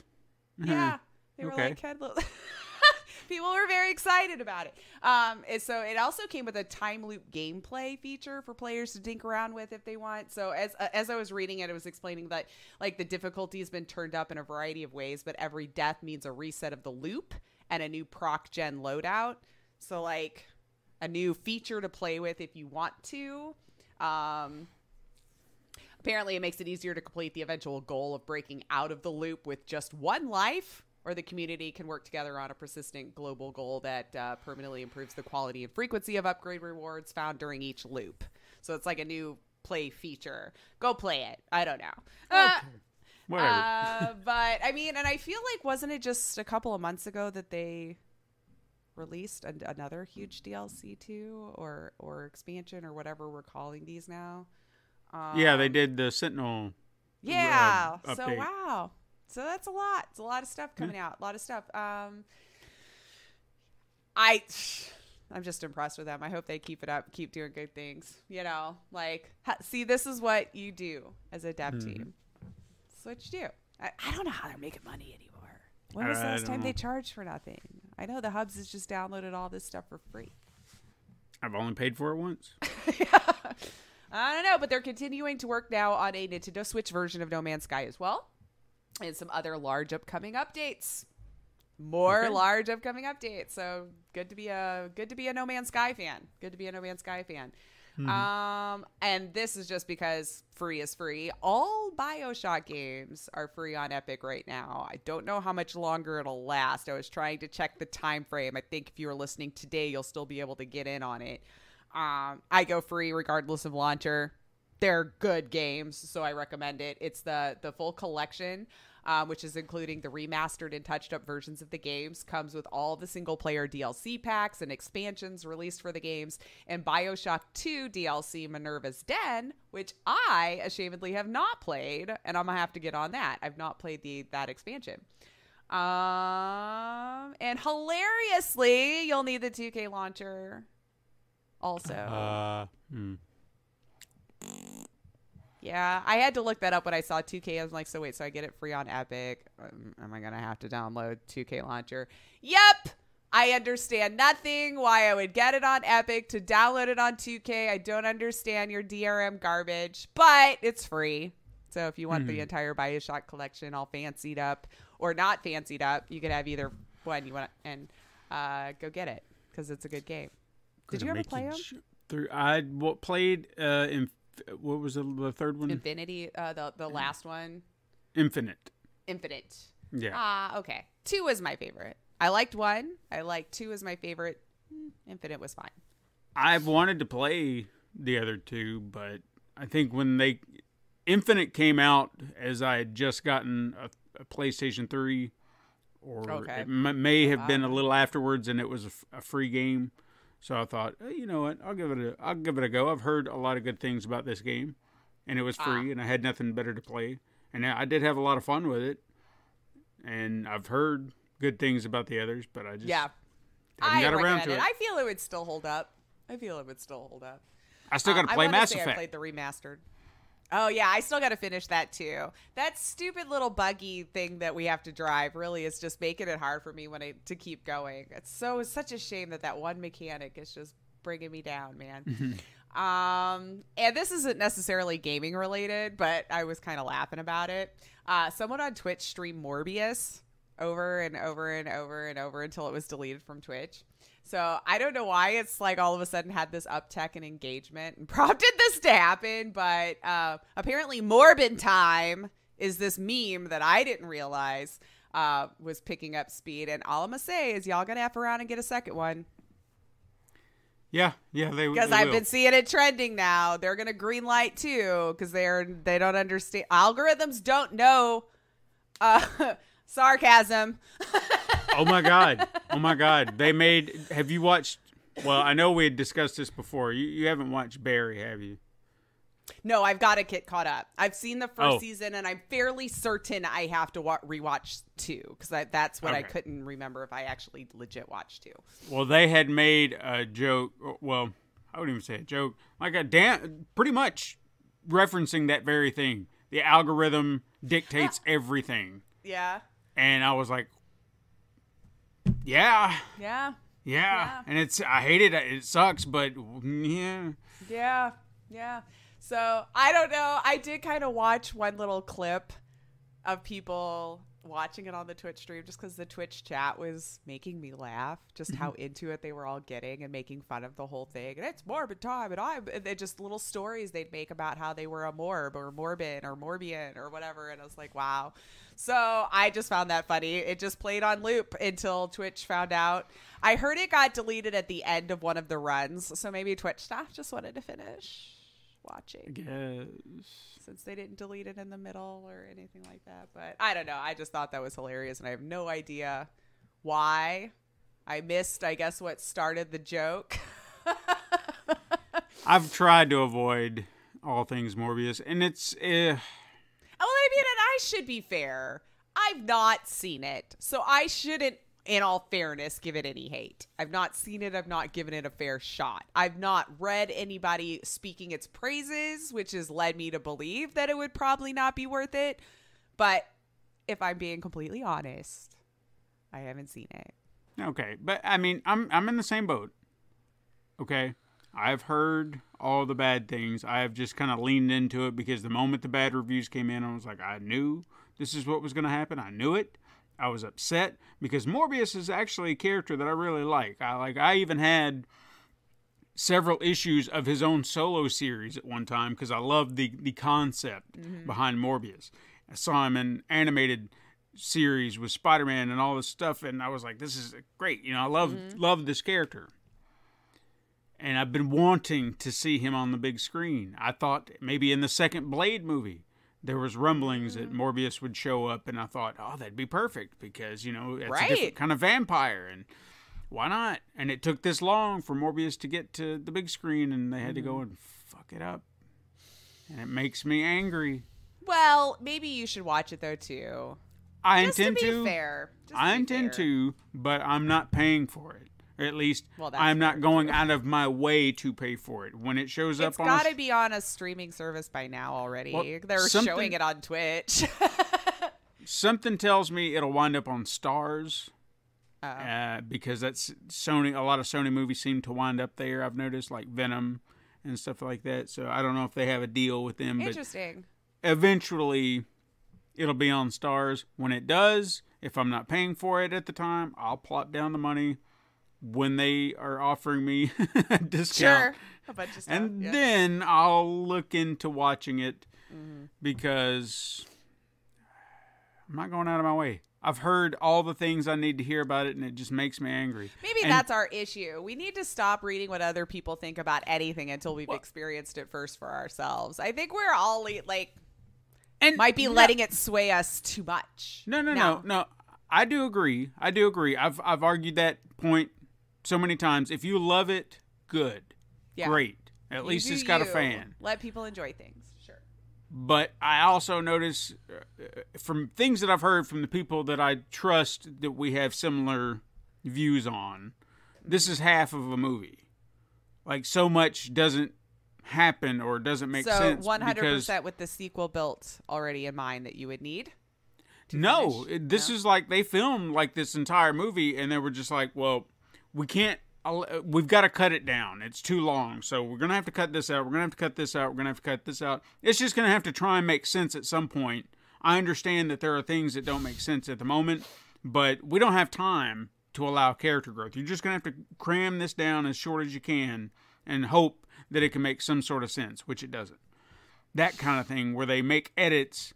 Speaker 4: Yeah, they were like little. People were very excited about it. So it also came with a time loop gameplay feature for players to dink around with if they want. So as I was reading it, it was explaining that like the difficulty has been turned up in a variety of ways, but every death means a reset of the loop and a new proc gen loadout. So like a new feature to play with if you want to. Apparently it makes it easier to complete the eventual goal of breaking out of the loop with just one life, or the community can work together on a persistent global goal that permanently improves the quality and frequency of upgrade rewards found during each loop. So it's like a new play feature. Go play it. I don't know.
Speaker 3: Okay. Whatever.
Speaker 4: But I mean, and I feel like, wasn't it just a couple of months ago that they released another huge DLC too, or expansion, or whatever we're calling these now?
Speaker 3: Yeah, they did the Sentinel.
Speaker 4: Yeah. So
Speaker 3: update.
Speaker 4: wow. So that's a lot. It's a lot of stuff coming out. A lot of stuff. I'm just impressed with them. I hope they keep it up, keep doing good things. You know, like, see, this is what you do as a dev team. This is what you do. I don't know how they're making money anymore. When was the last time they charged for nothing? I know the Hubs has just downloaded all this stuff for free.
Speaker 3: I've only paid for it once.
Speaker 4: I don't know, but they're continuing to work now on a Nintendo Switch version of No Man's Sky as well. And some other large upcoming updates. More large upcoming updates. So good to be a No Man's Sky fan. Good to be a No Man's Sky fan. And this is just because free is free. All BioShock games are free on Epic right now. I don't know how much longer it'll last. I was trying to check the time frame. I think if you were listening today, you'll still be able to get in on it. I go free regardless of launcher. They're good games, so I recommend it. It's the full collection, which is including the remastered and touched up versions of the games, comes with all the single player DLC packs and expansions released for the games, and BioShock 2 DLC Minerva's Den, which I ashamedly have not played, and I'm gonna have to get on that. I've not played that expansion. And hilariously, you'll need the 2K launcher also. Yeah, I had to look that up when I saw 2K. I was like, so I get it free on Epic. Am I going to have to download 2K Launcher? Yep! I understand nothing why I would get it on Epic to download it on 2K. I don't understand your DRM garbage, but it's free. So if you want the entire BioShock collection all fancied up or not fancied up, you could have either one you want and go get it because it's a good game. Did you ever play them?
Speaker 3: I played what was the third one?
Speaker 4: Infinity, the last one.
Speaker 3: Infinite.
Speaker 4: Yeah. Okay. 2 was my favorite. I liked 1. I liked 2 as my favorite. Infinite was fine.
Speaker 3: I've wanted to play the other 2, but I think when Infinite came out, as I had just gotten a PlayStation 3, or it may have been a little afterwards, and it was a free game. So I thought, you know what, I'll give it a go. I've heard a lot of good things about this game, and it was free, and I had nothing better to play, and I did have a lot of fun with it. And I've heard good things about the others, but I just haven't got around to it.
Speaker 4: I feel it would still hold up. I
Speaker 3: still got to play Mass Effect.
Speaker 4: I played the remastered. Oh, yeah, I still got to finish that, too. That stupid little buggy thing that we have to drive really is just making it hard for me to keep going. It's such a shame that one mechanic is just bringing me down, man. And this isn't necessarily gaming related, but I was kind of laughing about it. Someone on Twitch streamed Morbius over and over and over and over until it was deleted from Twitch. So I don't know why it's like all of a sudden had this uptick in engagement and prompted this to happen, but apparently Morbin Time is this meme that I didn't realize was picking up speed. And all I'm going to say is y'all going to F around and get a second one.
Speaker 3: Yeah, because
Speaker 4: I've been seeing it trending now. They're going to green light too because they don't understand. Algorithms don't know sarcasm.
Speaker 3: Oh my god! Have you watched? Well, I know we had discussed this before. You haven't watched Barry, have you?
Speaker 4: No, I've got to get caught up. I've seen the first season, and I'm fairly certain I have to rewatch 2, because that's what I couldn't remember if I actually legit watched 2.
Speaker 3: Well, they had made a joke. Well, I wouldn't even say a joke. Like pretty much referencing that very thing. The algorithm dictates everything.
Speaker 4: Yeah.
Speaker 3: And I was like, yeah. And I hate it. It sucks, but yeah.
Speaker 4: Yeah. So, I don't know. I did kind of watch one little clip of people watching it on the Twitch stream just because the Twitch chat was making me laugh. Just how into it they were all getting and making fun of the whole thing. And it's morbid time. And they just little stories they'd make about how they were a morb or morbid or morbian or whatever. And I was like, wow. So, I just found that funny. It just played on loop until Twitch found out. I heard it got deleted at the end of one of the runs. So, maybe Twitch staff just wanted to finish watching.
Speaker 3: I guess.
Speaker 4: Since they didn't delete it in the middle or anything like that. But I don't know. I just thought that was hilarious, and I have no idea why. I missed, I guess, what started the joke.
Speaker 3: I've tried to avoid all things Morbius, and it's... Well,
Speaker 4: I mean, and I should be fair. I've not seen it, so I shouldn't, in all fairness, give it any hate. I've not seen it. I've not given it a fair shot. I've not read anybody speaking its praises, which has led me to believe that it would probably not be worth it. But if I'm being completely honest, I haven't seen it.
Speaker 3: Okay, but I mean, I'm in the same boat. Okay, I've heard all the bad things. I have just kind of leaned into it because the moment the bad reviews came in, I was like, I knew this is what was going to happen. I knew it. I was upset because Morbius is actually a character that I really like. I even had several issues of his own solo series at one time because I loved the concept behind Morbius. I saw him in animated series with Spider-Man and all this stuff, and I was like, this is great. You know, I love this character. And I've been wanting to see him on the big screen. I thought maybe in the second Blade movie, there was rumblings that Morbius would show up, and I thought, oh, that'd be perfect because, you know, it's a different kind of vampire, and why not? And it took this long for Morbius to get to the big screen, and they had to go and fuck it up. And it makes me angry.
Speaker 4: Well, maybe you should watch it, though, too.
Speaker 3: I intend to.
Speaker 4: Fair.
Speaker 3: I intend to, but I'm not paying for it. Or at least I'm not going out of my way to pay for it. When it shows up on...
Speaker 4: It's got to be on a streaming service by now already. Well, they're showing it on Twitch.
Speaker 3: Something tells me it'll wind up on Stars. Because that's Sony. A lot of Sony movies seem to wind up there. I've noticed, like Venom and stuff like that. So I don't know if they have a deal with them.
Speaker 4: Interesting.
Speaker 3: But eventually, it'll be on Stars. When it does, if I'm not paying for it at the time, I'll plop down the money when they are offering me a discount.
Speaker 4: Sure. A bunch of stuff.
Speaker 3: And then I'll look into watching it because I'm not going out of my way. I've heard all the things I need to hear about it, and it just makes me angry.
Speaker 4: Maybe that's our issue. We need to stop reading what other people think about anything until we've experienced it first for ourselves. I think we're all like, and might be letting it sway us too much.
Speaker 3: No. I do agree. I've argued that point so many times. If you love it, good. Yeah. Great. At least it's got a fan.
Speaker 4: Let people enjoy things. Sure.
Speaker 3: But I also notice from things that I've heard from the people that I trust that we have similar views on, this is half of a movie. Like, so much doesn't happen or doesn't make sense.
Speaker 4: So 100% with the sequel built already in mind that you would need?
Speaker 3: No, this is like they filmed like this entire movie and they were just like, well, we've got to cut it down. It's too long. So we're going to have to cut this out. We're going to have to cut this out. We're going to have to cut this out. It's just going to have to try and make sense at some point. I understand that there are things that don't make sense at the moment, but we don't have time to allow character growth. You're just going to have to cram this down as short as you can and hope that it can make some sort of sense, which it doesn't. That kind of thing where they make edits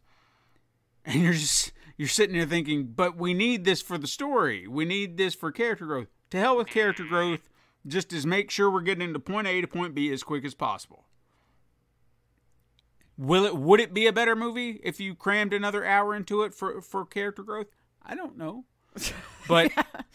Speaker 3: and you're sitting there thinking, but we need this for the story. We need this for character growth. To hell with character growth, just as make sure we're getting to point A to point B as quick as possible. Would it be a better movie if you crammed another hour into it for character growth? I don't know. But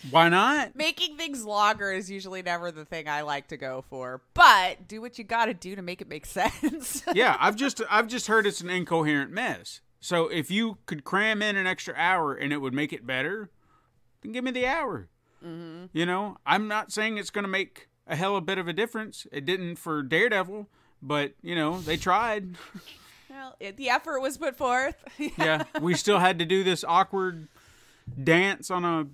Speaker 3: why not?
Speaker 4: Making things longer is usually never the thing I like to go for. But do what you got to do to make it make sense.
Speaker 3: Yeah, I've just heard it's an incoherent mess. So if you could cram in an extra hour and it would make it better, then give me the hour. Mm-hmm. You know, I'm not saying it's going to make a hell of a bit of a difference. It didn't for Daredevil, but, you know, they tried.
Speaker 4: Well, the effort was put forth.
Speaker 3: Yeah, we still had to do this awkward dance on a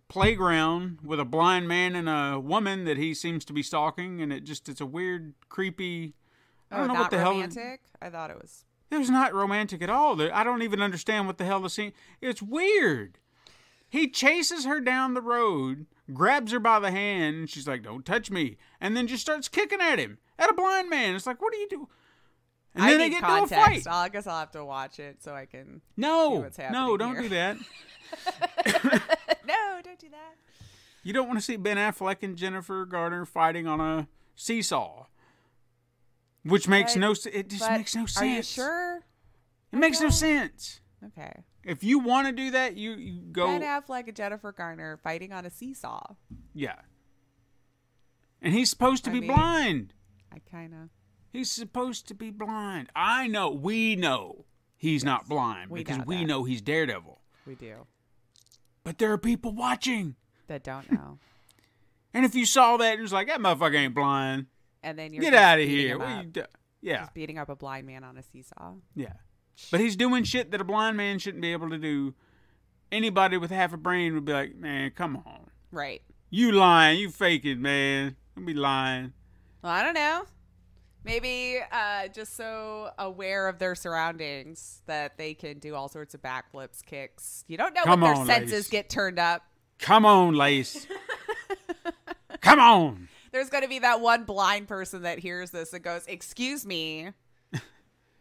Speaker 3: playground with a blind man and a woman that he seems to be stalking, and it's a weird, creepy. I don't know what the
Speaker 4: romantic? I thought it was.
Speaker 3: It was not romantic at all. I don't even understand what the hell the scene. It's weird. He chases her down the road, grabs her by the hand, and she's like, "Don't touch me," and then just starts kicking at him, at a blind man. It's like, what do you do? And then they get into a fight.
Speaker 4: I guess I'll have to watch it so I can see
Speaker 3: No,
Speaker 4: what's happening
Speaker 3: don't
Speaker 4: here.
Speaker 3: do that.
Speaker 4: No, don't do that.
Speaker 3: You don't want to see Ben Affleck and Jennifer Garner fighting on a seesaw, which makes no sense. It just makes no sense.
Speaker 4: Are you sure?
Speaker 3: It makes no sense.
Speaker 4: Okay.
Speaker 3: If you want to do that, you go.
Speaker 4: Ben Affleck and Jennifer Garner fighting on a seesaw.
Speaker 3: Yeah. And he's supposed to be blind.
Speaker 4: I kind of.
Speaker 3: He's supposed to be blind. I know. We know he's not blind because we know he's Daredevil.
Speaker 4: We do.
Speaker 3: But there are people watching
Speaker 4: that don't know.
Speaker 3: And if you saw that, it was like, that motherfucker ain't blind.
Speaker 4: And then you're
Speaker 3: get out of here.
Speaker 4: Just beating up a blind man on a seesaw.
Speaker 3: Yeah. But he's doing shit that a blind man shouldn't be able to do. Anybody with half a brain would be like, man, come on.
Speaker 4: Right.
Speaker 3: You lying. You faking, man. Don't be lying.
Speaker 4: Well, I don't know. Maybe just so aware of their surroundings that they can do all sorts of backflips, kicks. You don't know when their senses get turned up.
Speaker 3: Come on, Lace. Come on.
Speaker 4: There's going to be that one blind person that hears this and goes, excuse me,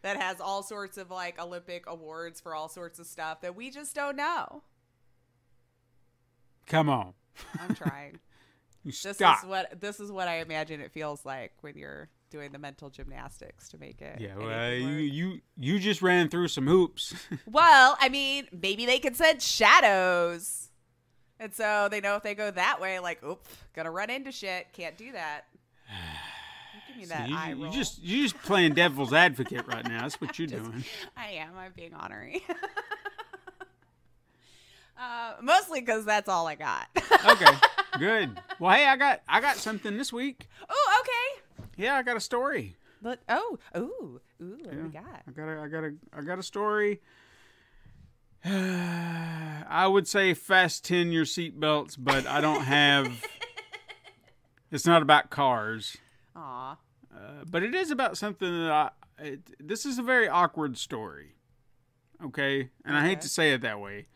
Speaker 4: that has all sorts of like Olympic awards for all sorts of stuff that we just don't know.
Speaker 3: Come on.
Speaker 4: I'm trying. This is what I imagine it feels like when you're doing the mental gymnastics to make it.
Speaker 3: Yeah, well, you just ran through some hoops.
Speaker 4: Well, I mean, maybe they could send shadows. And so they know if they go that way, like, oops, gonna run into shit. Can't do that. Give me that eye roll.
Speaker 3: You're just playing devil's advocate right now. That's what you're doing.
Speaker 4: I am. I'm being ornery. Mostly because that's all I got.
Speaker 3: Okay, good. Well, hey, I got something this week.
Speaker 4: Oh, okay.
Speaker 3: Yeah, I got a story.
Speaker 4: What do we got?
Speaker 3: I got a story. I would say fasten your seatbelts, but I don't have. It's not about cars.
Speaker 4: Aw.
Speaker 3: But it is about something that this is a very awkward story. Okay? And I hate to say it that way.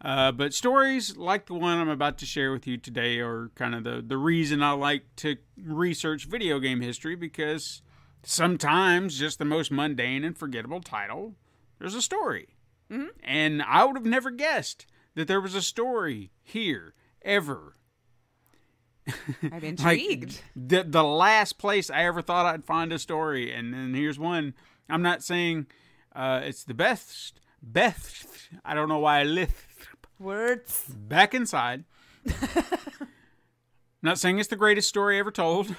Speaker 3: But stories like the one I'm about to share with you today are kind of the reason I like to research video game history, because sometimes just the most mundane and forgettable title, there's a story. Mm-hmm. And I would have never guessed that there was a story here, ever.
Speaker 4: I'm intrigued.
Speaker 3: Like the last place I ever thought I'd find a story, and then here's one. I'm not saying it's the best. I don't know why I lift
Speaker 4: words
Speaker 3: back inside. Not saying it's the greatest story ever told.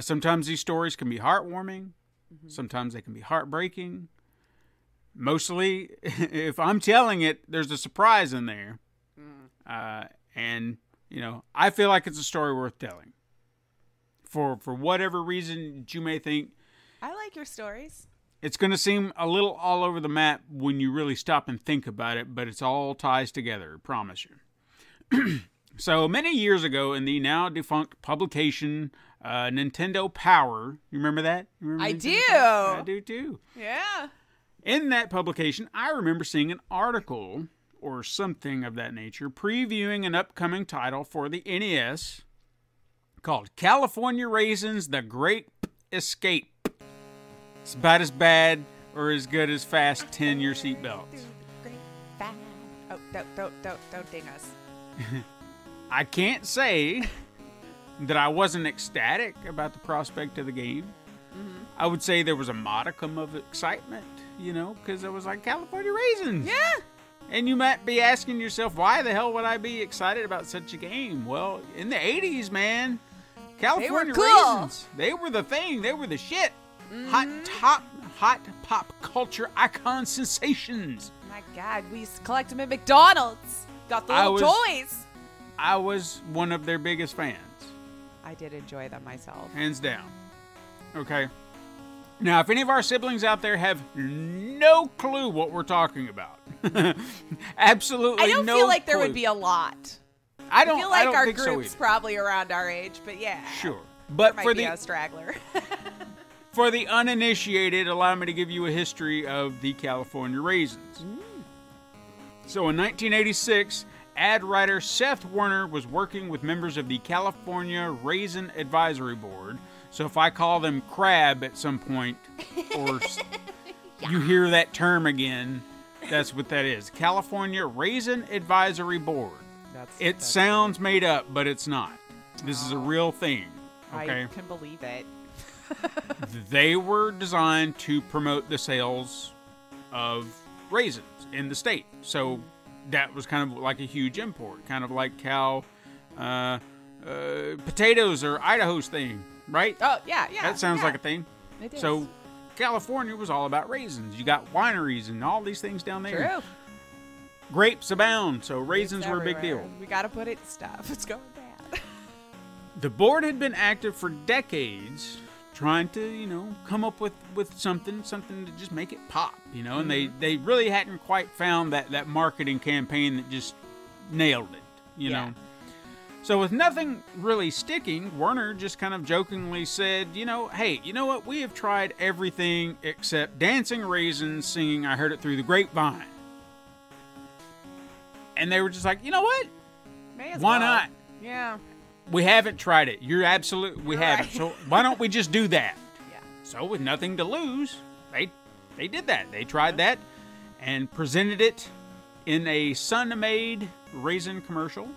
Speaker 3: Sometimes these stories can be heartwarming. Mm-hmm. Sometimes they can be heartbreaking. Mostly, if I'm telling it, there's a surprise in there. And, you know, I feel like it's a story worth telling. For whatever reason you may think.
Speaker 4: I like your stories.
Speaker 3: It's going to seem a little all over the map when you really stop and think about it, but it's all ties together, I promise you. So many years ago, in the now defunct publication Nintendo Power, you remember that?
Speaker 4: I do.
Speaker 3: I do too.
Speaker 4: Yeah.
Speaker 3: In that publication, I remember seeing an article or something of that nature previewing an upcoming title for the NES called California Raisins: The Grape Escape. It's about as bad or as good as fasten your seatbelts.
Speaker 4: Oh, don't ding us.
Speaker 3: I can't say that I wasn't ecstatic about the prospect of the game. Mm-hmm. I would say there was a modicum of excitement, you know, because it was like California Raisins.
Speaker 4: Yeah.
Speaker 3: And you might be asking yourself, why the hell would I be excited about such a game? Well, in the 80s, man, California Raisins, they were the thing. They were the shit. Hot pop culture icon sensations.
Speaker 4: My God, we used to collect them at McDonald's. Got the little toys.
Speaker 3: I was one of their biggest fans.
Speaker 4: I did enjoy them myself.
Speaker 3: Hands down. Okay. Now, if any of our siblings out there have no clue what we're talking about, absolutely no clue.
Speaker 4: I don't feel like there would be a lot.
Speaker 3: I
Speaker 4: feel like our
Speaker 3: think so
Speaker 4: group's
Speaker 3: either.
Speaker 4: Probably around our age, but yeah.
Speaker 3: Sure. But
Speaker 4: there
Speaker 3: for
Speaker 4: might be
Speaker 3: the
Speaker 4: a straggler.
Speaker 3: for the uninitiated, allow me to give you a history of the California Raisins. So in 1986, ad writer Seth Warner was working with members of the California Raisin Advisory Board. So if I call them crab at some point, or you hear that term again, that's what that is. California Raisin Advisory Board. It sounds made up, but it's not. This is a real thing. Okay?
Speaker 4: I can believe it.
Speaker 3: They were designed to promote the sales of raisins in the state. So that was kind of like a huge import, kind of like how potatoes are Idaho's thing, right?
Speaker 4: Oh, yeah.
Speaker 3: That sounds like a thing.
Speaker 4: It is.
Speaker 3: So California was all about raisins. You got wineries and all these things down there.
Speaker 4: True.
Speaker 3: Grapes abound, so raisins were a big deal.
Speaker 4: We got to put it in stuff. It's going bad.
Speaker 3: The board had been active for decades, trying to, come up with something to just make it pop, and they really hadn't quite found that marketing campaign that just nailed it, you know. So with nothing really sticking, Warner just kind of jokingly said, hey, you know what? We have tried everything except dancing raisins, singing I Heard It Through the Grapevine. And they were just like, you know what? Why not?
Speaker 4: Yeah.
Speaker 3: We haven't tried it. You're absolute. We haven't.
Speaker 4: Right.
Speaker 3: So why don't we just do that?
Speaker 4: Yeah.
Speaker 3: So with nothing to lose, they did that. They tried that and presented it in a Sun-made raisin commercial.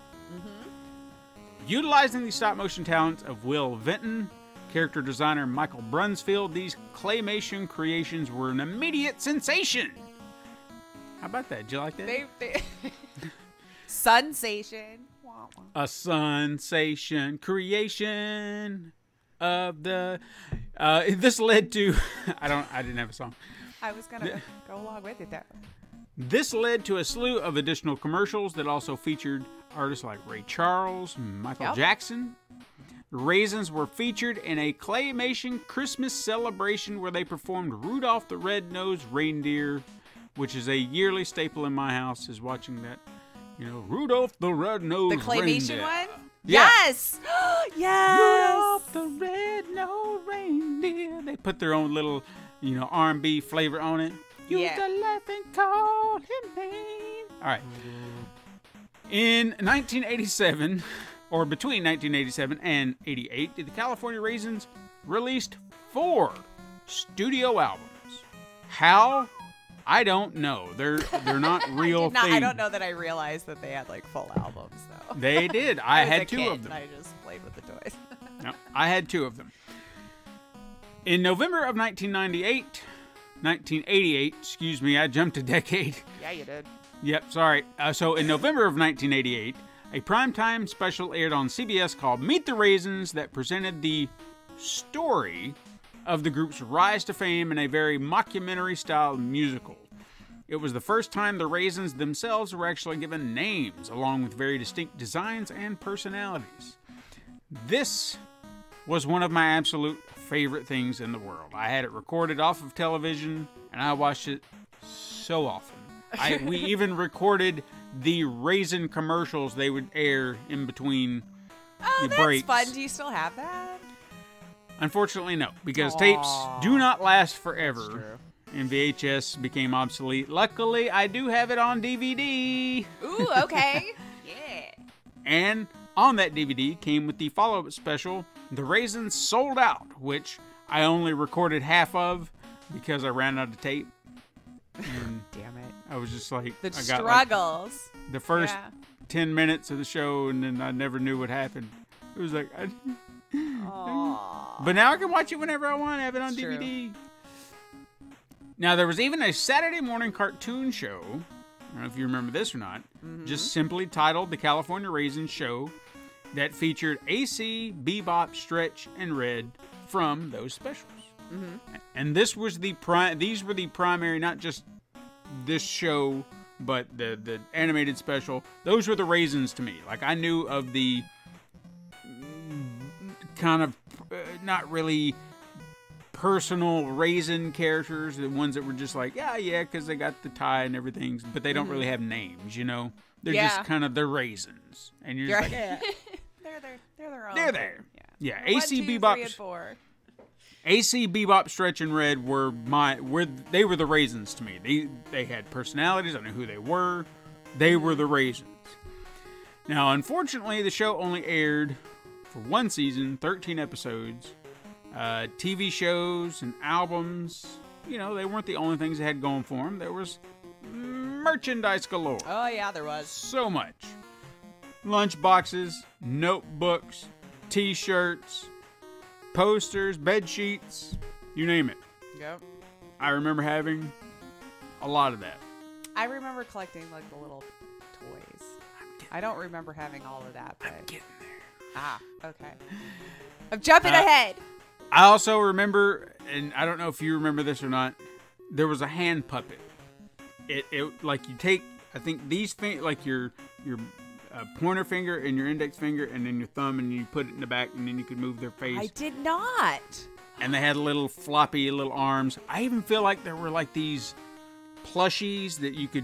Speaker 3: Utilizing the stop-motion talents of Will Vinton, character designer Michael Brunsfield, these claymation creations were an immediate sensation. How about that? Did you like that?
Speaker 4: They Sensation.
Speaker 3: A sensation creation of the. This led to. I didn't have a song.
Speaker 4: I was gonna go along with it though.
Speaker 3: This led to a slew of additional commercials that also featured artists like Ray Charles, Michael Jackson. Raisins were featured in a claymation Christmas celebration where they performed Rudolph the Red-Nosed Reindeer, which is a yearly staple in my house, is watching that, Rudolph the Red-Nosed
Speaker 4: The claymation
Speaker 3: Reindeer.
Speaker 4: one?
Speaker 3: Yeah.
Speaker 4: Yes! Yes!
Speaker 3: Rudolph the Red-Nosed Reindeer. They put their own little, R&B flavor on it. Used to laugh and call him name. All right. In 1987, or between 1987 and 88, the California Raisins released 4 studio albums. How? I don't know. They're not real things.
Speaker 4: I don't know that I realized that they had full albums though.
Speaker 3: They did. I had 2 of them.
Speaker 4: I just played with the toys.
Speaker 3: No, I had 2 of them. In November of 1988, excuse me, I jumped a decade.
Speaker 4: Yeah, you did.
Speaker 3: Yep, sorry. So in November of 1988, a primetime special aired on CBS called Meet the Raisins that presented the story of the group's rise to fame in a very mockumentary-style musical. It was the first time the Raisins themselves were actually given names, along with very distinct designs and personalities. This was one of my absolute favorite things in the world. I had it recorded off of television, and I watched it so often. We even recorded the raisin commercials they would air in between the breaks.
Speaker 4: That's fun. Do you still have that?
Speaker 3: Unfortunately, no, because tapes do not last forever, and VHS became obsolete. Luckily, I do have it on DVD.
Speaker 4: Ooh, okay. Yeah.
Speaker 3: And on that DVD came with the follow-up special, The Raisins Sold Out, which I only recorded half of because I ran out of tape. And
Speaker 4: damn it.
Speaker 3: I was just like...
Speaker 4: The
Speaker 3: I got
Speaker 4: struggles.
Speaker 3: the first 10 minutes of the show, and then I never knew what happened. It was like... But now I can watch it whenever I want. I have it on DVD. Now, there was even a Saturday morning cartoon show I don't know if you remember this or not, just simply titled The California Raisins Show, that featured AC, Bebop, Stretch, and Red from those specials. And this was these were the primary, not just this show, but the animated special. Those were the Raisins to me. Like, I knew of the kind of not really personal Raisin characters, the ones that were just like, yeah, because they got the tie and everything, but they don't really have names, you know? They're just kind of the Raisins. And you're just like, yeah.
Speaker 4: They're their own.
Speaker 3: They're there. Yeah.
Speaker 4: One,
Speaker 3: AC,
Speaker 4: two,
Speaker 3: Bebop,
Speaker 4: three, and 4.
Speaker 3: AC, Bebop, Stretch, and Red they were the Raisins to me. They had personalities. I knew who they were. They were the Raisins. Now, unfortunately, the show only aired for one season, 13 episodes. TV shows and albums, you know, they weren't the only things they had going for them. There was merchandise galore.
Speaker 4: Oh, yeah, there was.
Speaker 3: So much. Lunch boxes, notebooks, t-shirts, posters, bed sheets, you name it.
Speaker 4: Yep.
Speaker 3: I remember having a lot of that.
Speaker 4: I remember collecting, like, the little toys. I don't remember having all of that, but...
Speaker 3: I'm getting there.
Speaker 4: Ah, okay. I'm jumping ahead.
Speaker 3: I also remember, and I don't know if you remember this or not, there was a hand puppet. It like, you take, I think these things, like your pointer finger and your index finger and then your thumb, and you put it in the back, and then you could move their face.
Speaker 4: I did not.
Speaker 3: And they had little floppy little arms. I even feel like there were like these plushies that you could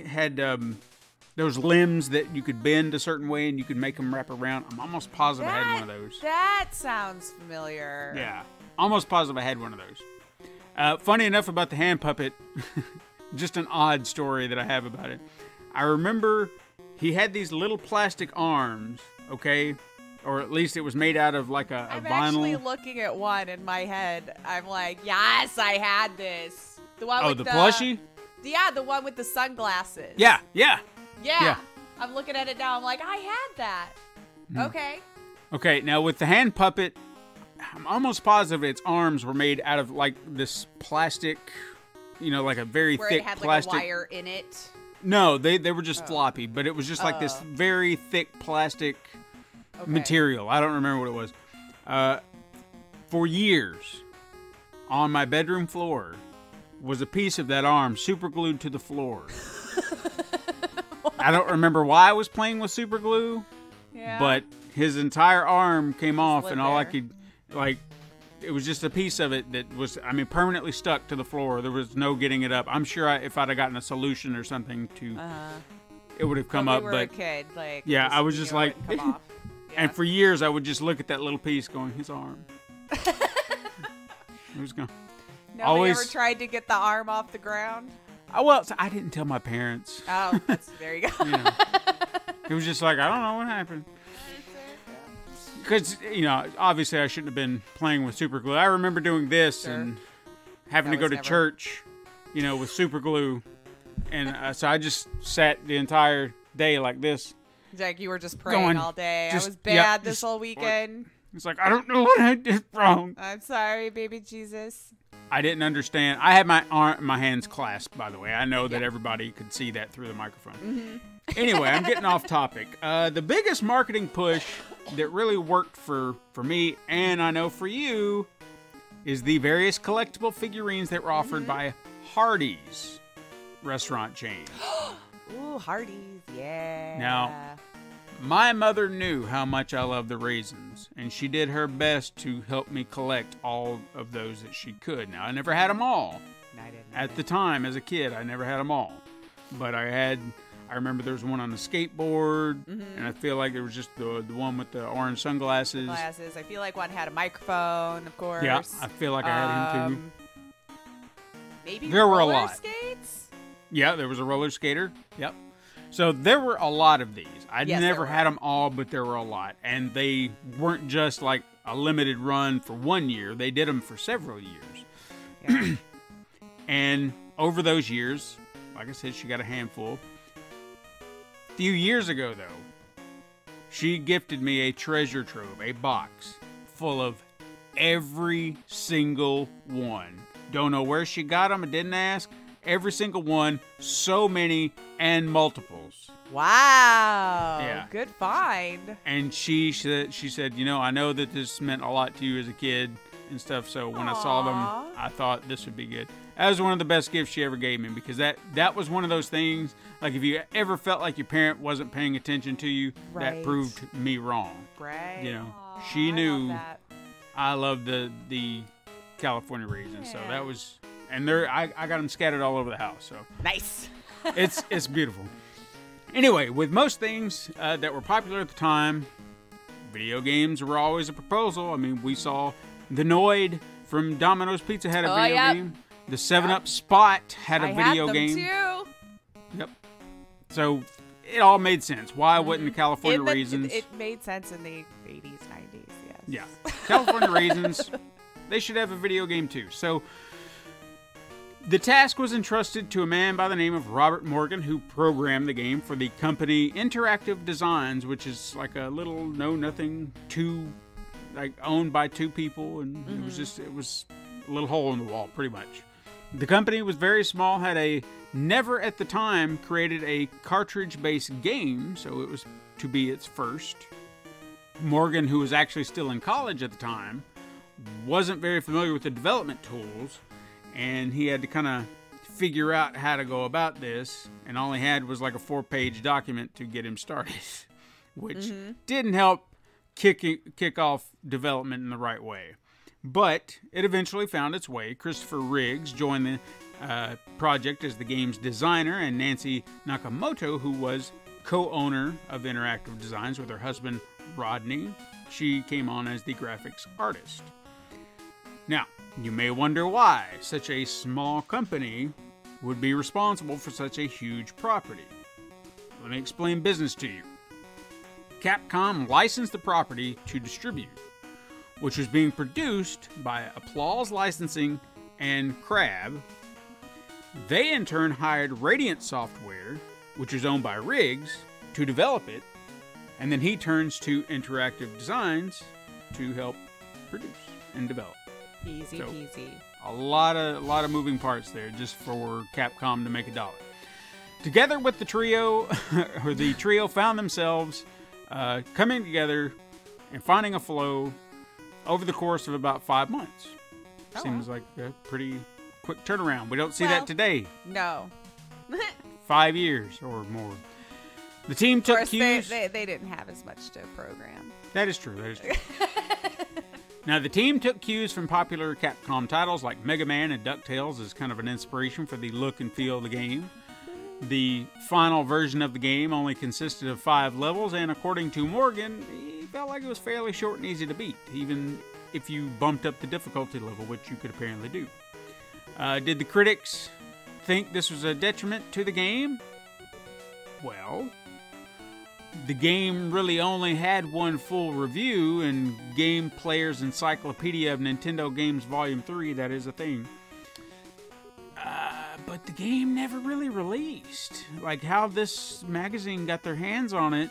Speaker 3: had those limbs that you could bend a certain way and you could make them wrap around. I'm almost positive I had one of those.
Speaker 4: That sounds familiar.
Speaker 3: Yeah, almost positive I had one of those. Funny enough about the hand puppet, just an odd story that I have about it. I remember he had these little plastic arms, okay? Or at least it was made out of like a
Speaker 4: I'm
Speaker 3: vinyl.
Speaker 4: actually looking at one in my head. I'm like, yes, I had this. The one with
Speaker 3: the plushie?
Speaker 4: Yeah, the one with the sunglasses.
Speaker 3: Yeah.
Speaker 4: Yeah. I'm looking at it now. I'm like, I had that. Okay.
Speaker 3: Okay, now with the hand puppet, I'm almost positive its arms were made out of like this plastic, you know, like a very
Speaker 4: Where
Speaker 3: thick
Speaker 4: it had
Speaker 3: plastic.
Speaker 4: like a wire in it.
Speaker 3: No, they were just floppy, but it was just like this very thick plastic material. I don't remember what it was. For years, on my bedroom floor, was a piece of that arm super glued to the floor. I don't remember why I was playing with super glue, but his entire arm came off, and all I could, like, it was just a piece of it that was, I mean, permanently stuck to the floor. There was no getting it up. I'm sure if I'd have gotten a solution or something to, it would have come up.
Speaker 4: But a kid, like,
Speaker 3: yeah, I was just like, and for years I would just look at that little piece, going, his arm. It was gone.
Speaker 4: Nobody ever tried to get the arm off the ground?
Speaker 3: Well, I didn't tell my parents.
Speaker 4: Oh, there you go.
Speaker 3: You know, it was just like, I don't know what happened. Because, you know, obviously I shouldn't have been playing with super glue. I remember doing this and having to go to church, you know, with super glue. And so I just sat the entire day like this.
Speaker 4: Like you were just praying all day. I was bad this whole weekend.
Speaker 3: It's like, I don't know what I did wrong.
Speaker 4: I'm sorry, baby Jesus.
Speaker 3: I didn't understand. I had my hands clasped, by the way. I know that everybody could see that through the microphone. Anyway, I'm getting off topic. The biggest marketing push that really worked for me, and I know for you, is the various collectible figurines that were offered by Hardee's restaurant chain.
Speaker 4: Ooh, Hardee's, yeah.
Speaker 3: Now, my mother knew how much I love the Raisins, and she did her best to help me collect all of those that she could. Now, I never had them all.
Speaker 4: I didn't.
Speaker 3: At the time, as a kid, I never had them all. But I remember there was one on the skateboard, and I feel like there was just the one with the orange sunglasses.
Speaker 4: I feel like one had a microphone, of course.
Speaker 3: Yeah, I feel like I had him too.
Speaker 4: Maybe
Speaker 3: there were a
Speaker 4: roller
Speaker 3: lot.
Speaker 4: skates?
Speaker 3: Yeah, there was a roller skater. Yep. So there were a lot of these. I never had them all, but there were a lot. And they weren't just like a limited run for 1 year. They did them for several years.
Speaker 4: Yeah.
Speaker 3: And over those years, like I said, she got a handful. A few years ago, though, she gifted me a treasure trove, a box full of every single one. Don't know where she got them. I didn't ask. every single one, so many, and multiples.
Speaker 4: Wow.
Speaker 3: Yeah.
Speaker 4: Good find.
Speaker 3: And she said, you know, I know that this meant a lot to you as a kid and stuff, so when I saw them, I thought this would be good. That was one of the best gifts she ever gave me, because that was one of those things, like if you ever felt like your parent wasn't paying attention to you, that proved me wrong.
Speaker 4: Right.
Speaker 3: You know,
Speaker 4: Aw,
Speaker 3: she knew
Speaker 4: I
Speaker 3: loved the California Raisins, so that was, and I got them scattered all over the house, so.
Speaker 4: Nice.
Speaker 3: It's beautiful. Anyway, with most things that were popular at the time, video games were always a proposal. I mean, we saw the Noid from Domino's Pizza had a video game. The 7-Up Spot had a video game.
Speaker 4: Too.
Speaker 3: Yep. So it all made sense. Why wouldn't the California Raisins?
Speaker 4: It made sense in the 80s, 90s, yes.
Speaker 3: Yeah. California Raisins, they should have a video game too. So the task was entrusted to a man by the name of Robert Morgan, who programmed the game for the company Interactive Designs, which is like a little know-nothing owned by two people, and it was a little hole in the wall, pretty much. The company was very small, had never at the time created a cartridge-based game, so it was to be its first. Morgan, who was actually still in college at the time, wasn't very familiar with the development tools, and he had to kind of figure out how to go about this, and all he had was like a 4-page document to get him started, which didn't help kick off development in the right way. But it eventually found its way. Christopher Riggs joined the project as the game's designer, and Nancy Nakamoto, who was co-owner of Interactive Designs with her husband Rodney, she came on as the graphics artist. Now, you may wonder why such a small company would be responsible for such a huge property. Let me explain business to you. Capcom licensed the property to distribute, which was being produced by Applause Licensing and Crab. They in turn hired Radiant Software, which is owned by Riggs, to develop it, and then he turns to Interactive Designs to help produce and develop.
Speaker 4: Easy peasy.
Speaker 3: A lot of moving parts there just for Capcom to make a dollar. Together with the trio, the trio found themselves coming together and finding a flow over the course of about 5 months. Seems like a pretty quick turnaround. We don't see that today.
Speaker 4: No.
Speaker 3: 5 years or more. The team took cues.
Speaker 4: They didn't have as much to program.
Speaker 3: That is true. Now, the team took cues from popular Capcom titles like Mega Man and DuckTales as kind of an inspiration for the look and feel of the game. The final version of the game only consisted of 5 levels, and according to Morgan, he felt like it was fairly short and easy to beat, even if you bumped up the difficulty level, which you could apparently do. Did the critics think this was a detriment to the game? Well, the game really only had one full review in Game Player's Encyclopedia of Nintendo Games Volume 3, that is a thing. But the game never really released. Like how this magazine got their hands on it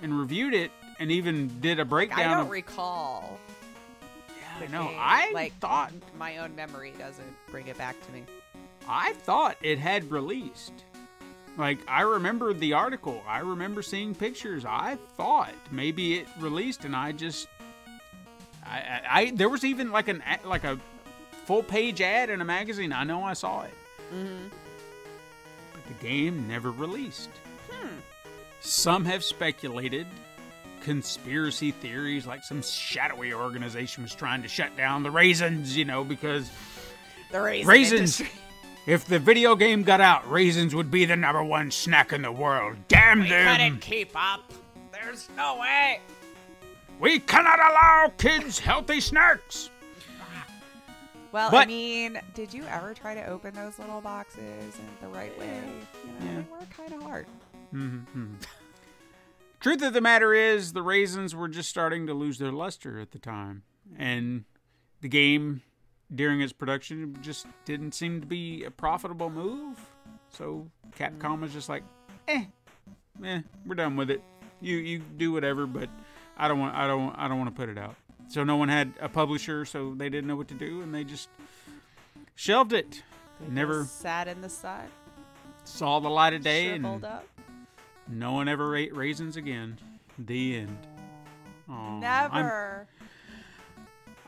Speaker 3: and reviewed it and even did a breakdown.
Speaker 4: I don't recall.
Speaker 3: Yeah, I know.
Speaker 4: Game.
Speaker 3: I thought
Speaker 4: my own memory doesn't bring it back to me.
Speaker 3: I thought it had released. Like, I remember the article. I remember seeing pictures. I thought maybe it released, and I just... there was even like a full-page ad in a magazine. I know I saw it. Mm-hmm. But the game never released. Some have speculated conspiracy theories, like some shadowy organization was trying to shut down the Raisins, because...
Speaker 4: The
Speaker 3: Raisins...
Speaker 4: industry.
Speaker 3: If the video game got out, Raisins would be the #1 snack in the world. Damn them!
Speaker 4: We couldn't keep up. There's no way.
Speaker 3: We cannot allow kids healthy snacks.
Speaker 4: Well,
Speaker 3: but,
Speaker 4: I mean, did you ever try to open those little boxes in the right way? They were kind of hard.
Speaker 3: Mm-hmm. Truth of the matter is, the Raisins were just starting to lose their luster at the time. And the game... during its production, it just didn't seem to be a profitable move. So Capcom was just like, we're done with it. You do whatever, but I don't want to put it out. So no one had a publisher, so they didn't know what to do, and they just shelved it.
Speaker 4: They
Speaker 3: never
Speaker 4: just sat in the sun,
Speaker 3: saw the light of day,
Speaker 4: shriveled
Speaker 3: and
Speaker 4: up.
Speaker 3: no one ever ate raisins again. The end. Aw,
Speaker 4: Never.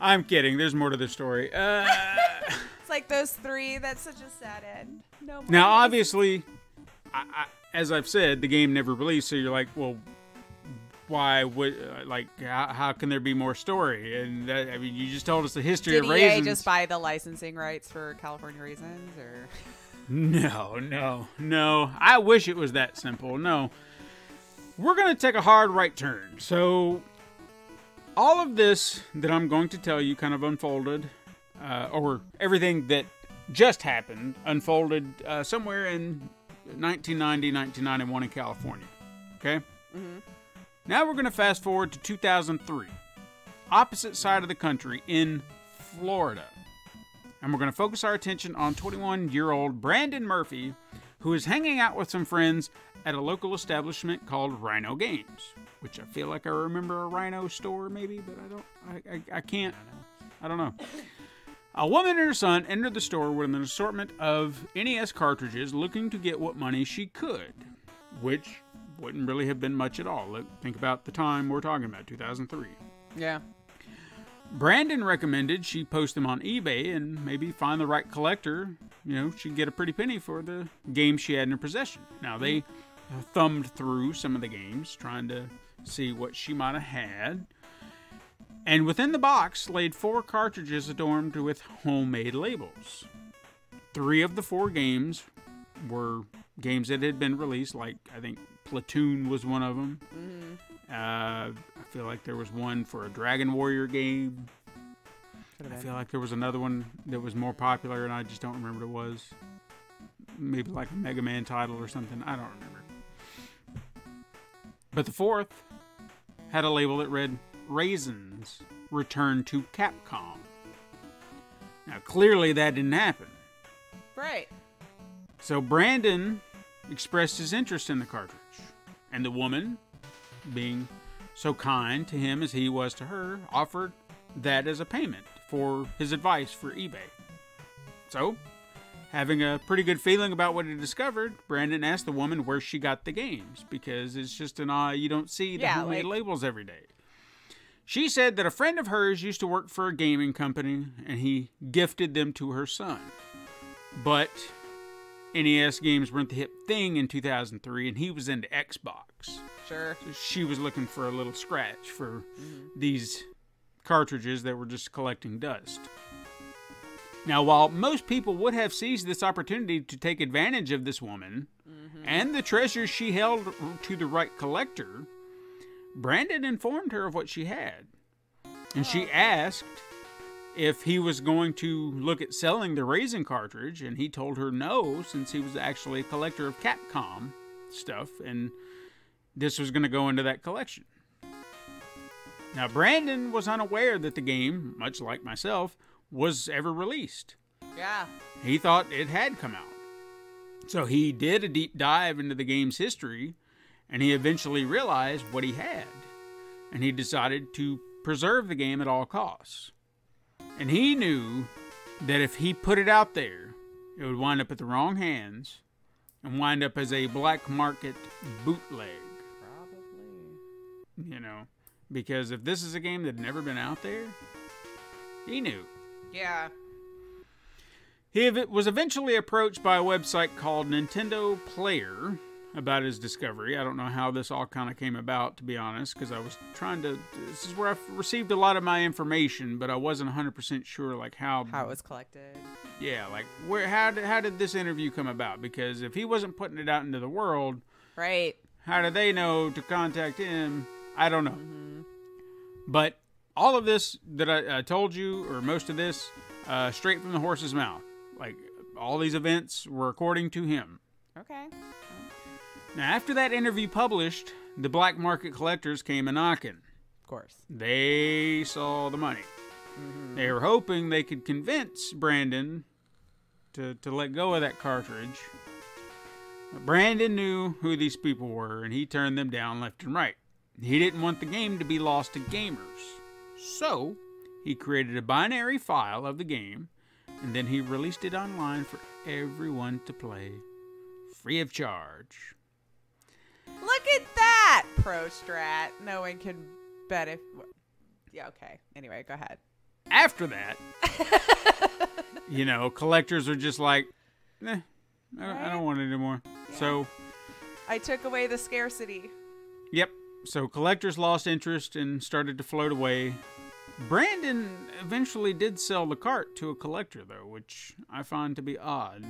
Speaker 3: I'm kidding. There's more to the story.
Speaker 4: It's like those three. That's such a sad end. No more
Speaker 3: Now,
Speaker 4: raisins.
Speaker 3: obviously, as I've said, the game never released, so you're like, well, why would, how can there be more story? And that, I mean, you just told us the history
Speaker 4: Did
Speaker 3: of
Speaker 4: EA
Speaker 3: raisins.
Speaker 4: just buy the licensing rights for California Raisins, or?
Speaker 3: No. I wish it was that simple. No. We're going to take a hard right turn. So, all of this that I'm going to tell you kind of unfolded, or everything that just happened unfolded somewhere in 1990, 1991 in California. Okay?
Speaker 4: Mm-hmm.
Speaker 3: Now we're going to fast forward to 2003. Opposite side of the country in Florida. And we're going to focus our attention on 21-year-old Brandon Murphy, who is hanging out with some friends at a local establishment called Rhino Games, which I feel like I remember a Rhino store maybe, but I can't. I don't know. A woman and her son entered the store with an assortment of NES cartridges looking to get what money she could, which wouldn't really have been much at all. Think about the time we're talking about, 2003.
Speaker 4: Yeah.
Speaker 3: Brandon recommended she post them on eBay and maybe find the right collector. You know, she'd get a pretty penny for the game she had in her possession. Now, they thumbed through some of the games, trying to see what she might have had. And within the box laid 4 cartridges adorned with homemade labels. 3 of the 4 games were games that had been released, like I think Platoon was one of them.
Speaker 4: Mm-hmm.
Speaker 3: I feel like there was one for a Dragon Warrior game. I feel like there was another one that was more popular, and I just don't remember what it was. Maybe like a Mega Man title or something. I don't remember. But the 4th had a label that read Raisins, Return to Capcom. Now, clearly that didn't happen.
Speaker 4: Right.
Speaker 3: So Brandon expressed his interest in the cartridge, and the woman, being so kind to him as he was to her, offered that as a payment for his advice for eBay. So, having a pretty good feeling about what he discovered, Brandon asked the woman where she got the games, because it's just you don't see the homemade labels every day. She said that a friend of hers used to work for a gaming company, and he gifted them to her son. But NES games weren't the hip thing in 2003, and he was into Xbox.
Speaker 4: Sure.
Speaker 3: So she was looking for a little scratch for these cartridges that were just collecting dust. Now, while most people would have seized this opportunity to take advantage of this woman and the treasures she held to the right collector, Brandon informed her of what she had. And she asked if he was going to look at selling the Raisin cartridge, and he told her no, since he was actually a collector of Capcom stuff, and this was going to go into that collection. Now, Brandon was unaware that the game, much like myself, was ever released.
Speaker 4: Yeah.
Speaker 3: He thought it had come out. So he did a deep dive into the game's history, and he eventually realized what he had. And he decided to preserve the game at all costs. And he knew that if he put it out there, it would wind up at the wrong hands and wind up as a black market bootleg.
Speaker 4: Probably.
Speaker 3: You know, because if this is a game that had never been out there, he knew.
Speaker 4: Yeah.
Speaker 3: He was eventually approached by a website called Nintendo Player about his discovery. I don't know how this all kind of came about, to be honest, because I was trying to... This is where I've received a lot of my information, but I wasn't 100% sure, like, how
Speaker 4: it was collected.
Speaker 3: Yeah, like, how did this interview come about? Because if he wasn't putting it out into the world...
Speaker 4: Right.
Speaker 3: How did they know to contact him? I don't know. But all of this that I told you, or most of this, straight from the horse's mouth. Like, all these events were according to him.
Speaker 4: Okay.
Speaker 3: Now, after that interview published, the black market collectors came a-knocking.
Speaker 4: Of course.
Speaker 3: They saw the money. They were hoping they could convince Brandon to let go of that cartridge. But Brandon knew who these people were, and he turned them down left and right. He didn't want the game to be lost to gamers. So, he created a binary file of the game and then he released it online for everyone to play, free of charge.
Speaker 4: Look at that, Pro Strat. No one can benefit. Yeah, okay. Anyway, go ahead.
Speaker 3: After that, collectors are just like, I don't want it anymore.
Speaker 4: Yeah.
Speaker 3: So
Speaker 4: I took away the scarcity.
Speaker 3: Yep. So collectors lost interest and started to float away. Brandon eventually did sell the cart to a collector, though, which I find to be odd.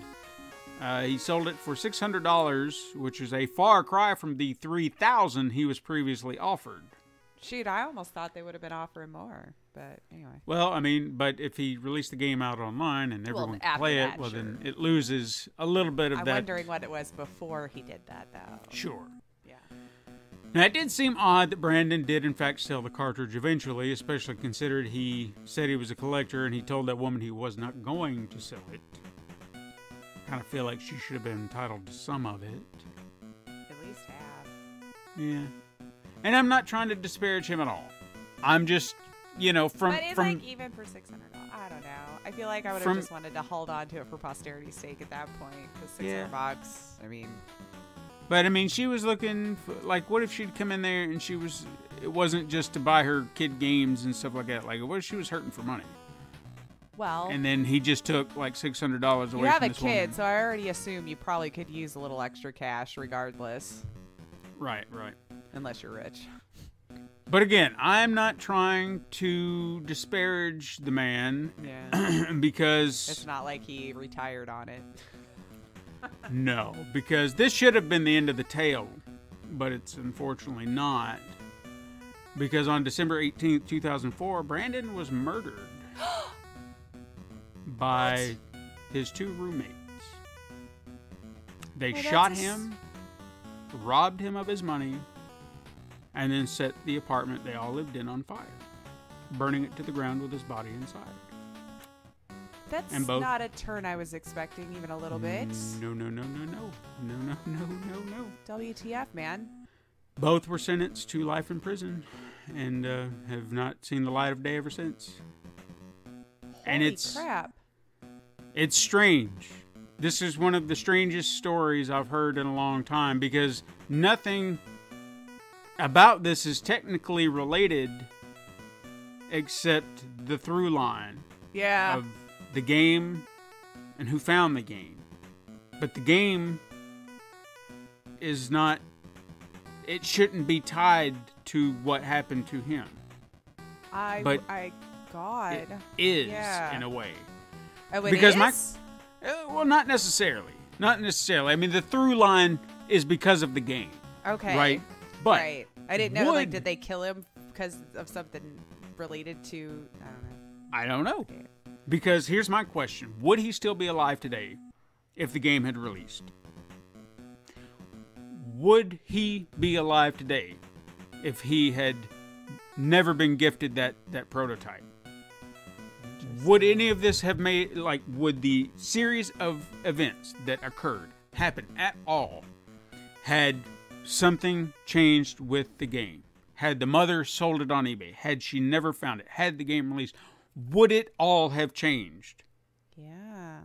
Speaker 3: He sold it for $600, which is a far cry from the $3,000 he was previously offered.
Speaker 4: Shoot, I almost thought they would have been offering more, but anyway.
Speaker 3: Well, I mean, but if he released the game out online and everyone could play it, well, then it loses a little bit of that.
Speaker 4: I'm wondering what it was before he did that, though.
Speaker 3: Sure.
Speaker 4: Yeah.
Speaker 3: Now, it did seem odd that Brandon did, in fact, sell the cartridge eventually, especially considered he said he was a collector and he told that woman he was not going to sell it. Kind of feel like she should have been entitled to some of it.
Speaker 4: At least half.
Speaker 3: Yeah. And I'm not trying to disparage him at all. I'm just, from...
Speaker 4: But it's like even for $600, I don't know. I feel like I would have just wanted to hold on to it for posterity's sake at that point. Because $600, I mean...
Speaker 3: But, I mean, she was looking for, like, what if she'd come in there and it wasn't just to buy her kid games and stuff like that. Like, what if she was hurting for money?
Speaker 4: Well...
Speaker 3: And then he just took, like, $600 away from this woman.
Speaker 4: You have a kid, so I already assume you probably could use a little extra cash regardless.
Speaker 3: Right.
Speaker 4: Unless you're rich.
Speaker 3: But again, I'm not trying to disparage the man.
Speaker 4: Yeah.
Speaker 3: Because...
Speaker 4: It's not like he retired on it.
Speaker 3: No, because this should have been the end of the tale, but it's unfortunately not. Because on December 18th, 2004, Brandon was murdered by his two roommates. They shot him, robbed him of his money, and then set the apartment they all lived in on fire, burning it to the ground with his body inside.
Speaker 4: That's not a turn I was expecting, even a little bit.
Speaker 3: No.
Speaker 4: WTF, man.
Speaker 3: Both were sentenced to life in prison and have not seen the light of day ever since.
Speaker 4: Holy crap.
Speaker 3: It's strange. This is one of the strangest stories I've heard in a long time because nothing about this is technically related except the through line.
Speaker 4: Yeah.
Speaker 3: Of the game and who found the game. But the game is not, it shouldn't be tied to what happened to him.
Speaker 4: God.
Speaker 3: It is, in a way.
Speaker 4: Oh, it
Speaker 3: because
Speaker 4: is?
Speaker 3: Well, not necessarily. Not necessarily. I mean, the through line is because of the game.
Speaker 4: Okay.
Speaker 3: Right? But
Speaker 4: right. I didn't know, did they kill him because of something related to,
Speaker 3: I don't know. Okay. Because here's my question. Would he still be alive today if the game had released? Would he be alive today if he had never been gifted that prototype? Would any of this have made, would the series of events that occurred happen at all had something changed with the game? Had the mother sold it on eBay? Had she never found it? Had the game released? Would it all have changed?
Speaker 4: Yeah.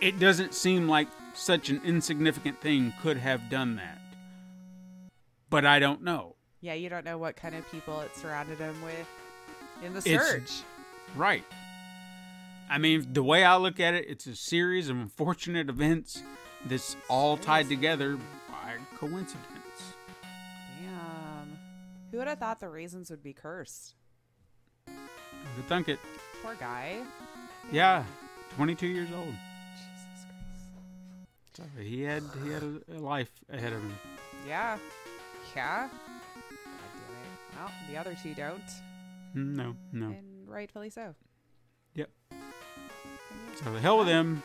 Speaker 3: It doesn't seem like such an insignificant thing could have done that. But I don't know.
Speaker 4: Yeah, you don't know what kind of people it surrounded him with in the search.
Speaker 3: Right. I mean, the way I look at it, it's a series of unfortunate events that's all tied together by coincidence.
Speaker 4: Damn. Who would have thought the Raisins would be cursed?
Speaker 3: To think it.
Speaker 4: Poor guy.
Speaker 3: Yeah, 22 years old.
Speaker 4: Jesus Christ.
Speaker 3: So he had a life ahead of him.
Speaker 4: Yeah. Yeah. God damn it. Well, the other two don't.
Speaker 3: No.
Speaker 4: And rightfully so.
Speaker 3: Yep. So the hell with them.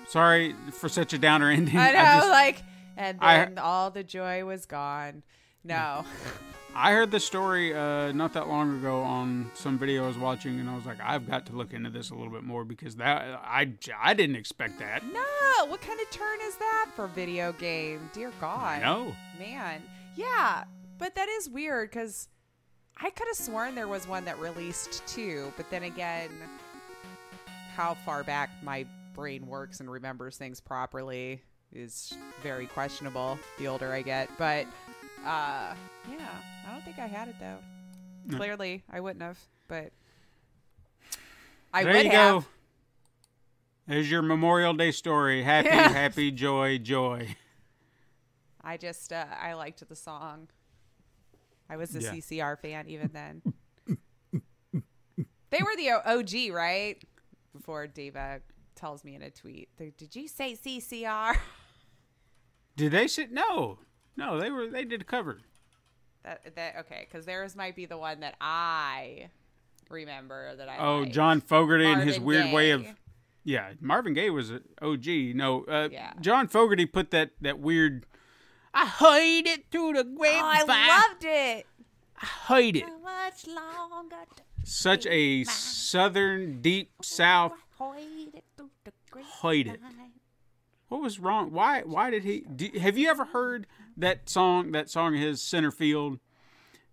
Speaker 3: Sorry for such a downer ending.
Speaker 4: I know, and then all the joy was gone. No.
Speaker 3: I heard this story not that long ago on some video I was watching, and I was like, I've got to look into this a little bit more because I didn't expect that.
Speaker 4: No, what kind of turn is that for video game? Dear God.
Speaker 3: No.
Speaker 4: Man. Yeah, but that is weird because I could have sworn there was one that released too, but then again, how far back my brain works and remembers things properly is very questionable the older I get. But yeah, I don't think I had it though.
Speaker 3: No.
Speaker 4: Clearly, I wouldn't have, but I
Speaker 3: there
Speaker 4: would
Speaker 3: you
Speaker 4: have.
Speaker 3: go. There's your Memorial Day story. Happy, happy, joy, joy.
Speaker 4: I just I liked the song. I was a
Speaker 3: Yeah.
Speaker 4: CCR fan even then. They were the OG, right? Before Dave tells me in a tweet, did you say CCR?
Speaker 3: Did they say no? No, they did a cover.
Speaker 4: That okay, because theirs might be the one that I remember that I.
Speaker 3: Oh,
Speaker 4: liked.
Speaker 3: John Fogerty and his
Speaker 4: Marvin
Speaker 3: weird way of.
Speaker 4: Gaye.
Speaker 3: Yeah, Marvin Gaye was an OG. No,
Speaker 4: Yeah.
Speaker 3: John Fogerty put that weird. I heard it through the grapevine.
Speaker 4: Oh, I loved it.
Speaker 3: I heard it.
Speaker 4: How much longer?
Speaker 3: Such a southern, deep south.
Speaker 4: Heard it through the
Speaker 3: Heard it. What was wrong? Why did he? Have you ever heard that song? That song of his, Centerfield,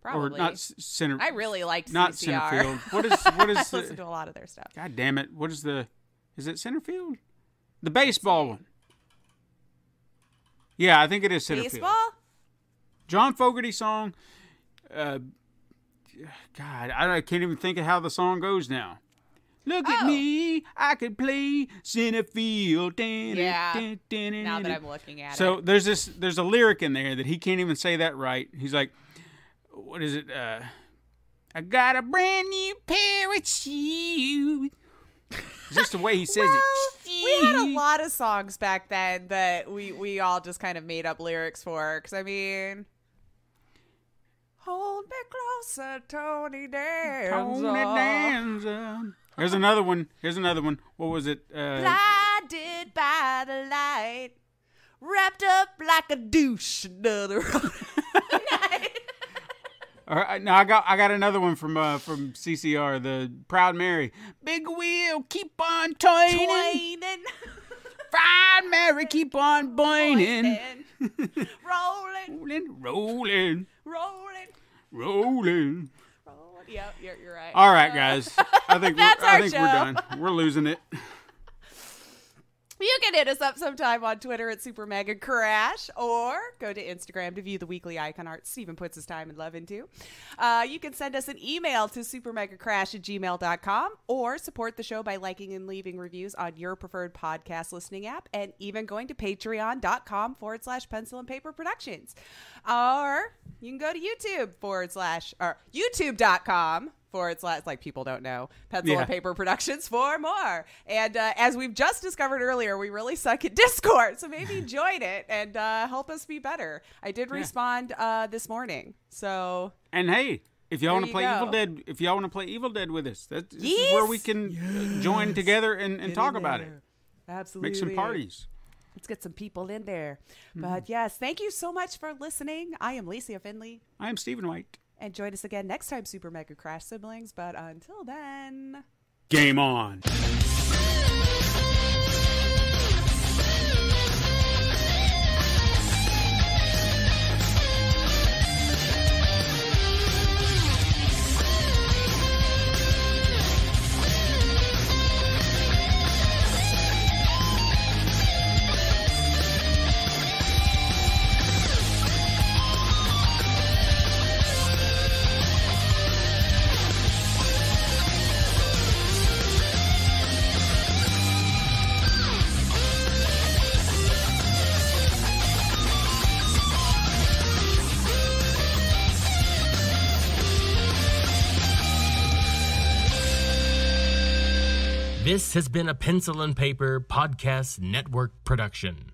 Speaker 4: Probably.
Speaker 3: or not Center?
Speaker 4: I really liked
Speaker 3: not
Speaker 4: CCR.
Speaker 3: Centerfield. What is
Speaker 4: I
Speaker 3: the?
Speaker 4: listened to a lot of their stuff.
Speaker 3: God damn it! What is the? Is it Centerfield? The baseball one. Yeah, I think it is Centerfield.
Speaker 4: Baseball?
Speaker 3: John Fogerty song. God, I can't even think of how the song goes now. Look at me, I could play Centerfield.
Speaker 4: Yeah. Now that I'm looking at
Speaker 3: So
Speaker 4: it.
Speaker 3: there's a lyric in there that he can't even say that right. He's like, what is it? I got a brand new pair of shoes. It's just the way he says it.
Speaker 4: We had a lot of songs back then that we all just kind of made up lyrics for. Because, I mean, hold me closer, Tony Danza.
Speaker 3: Tony Danza. Here's another one. What was it?
Speaker 4: Blinded by the light, wrapped up like a douche another night.
Speaker 3: All right, now I got another one from CCR, the Proud Mary. Big wheel, keep on turning. Proud Mary, keep on burning.
Speaker 4: Rolling.
Speaker 3: Rolling.
Speaker 4: Yep, you're right.
Speaker 3: All right, guys. I think
Speaker 4: That's our
Speaker 3: we're
Speaker 4: show.
Speaker 3: done. We're losing it.
Speaker 4: You can hit us up sometime on Twitter at Super Mega Crash, or go to Instagram to view the weekly icon art Steven puts his time and love into. You can send us an email to supermegacrash@gmail.com, or support the show by liking and leaving reviews on your preferred podcast listening app, and even going to patreon.com/pencil and paper productions. Or you can go to youtube.com/, like people don't know, Pencil and Paper Productions for more. And as we've just discovered earlier, we really suck at Discord, so maybe join it and help us be better. I did respond this morning, so.
Speaker 3: And hey, if y'all want to
Speaker 4: you
Speaker 3: play
Speaker 4: go.
Speaker 3: Evil Dead with us, this is where we can join together and talk about it.
Speaker 4: Absolutely.
Speaker 3: Make some parties.
Speaker 4: Let's get some people in there. But yes, thank you so much for listening. I am Licia Finley.
Speaker 3: I am Stephen White.
Speaker 4: And join us again next time, Super Mega Crash siblings. But until then,
Speaker 3: Game on.
Speaker 1: This has been a Pencil and Paper Podcast Network production.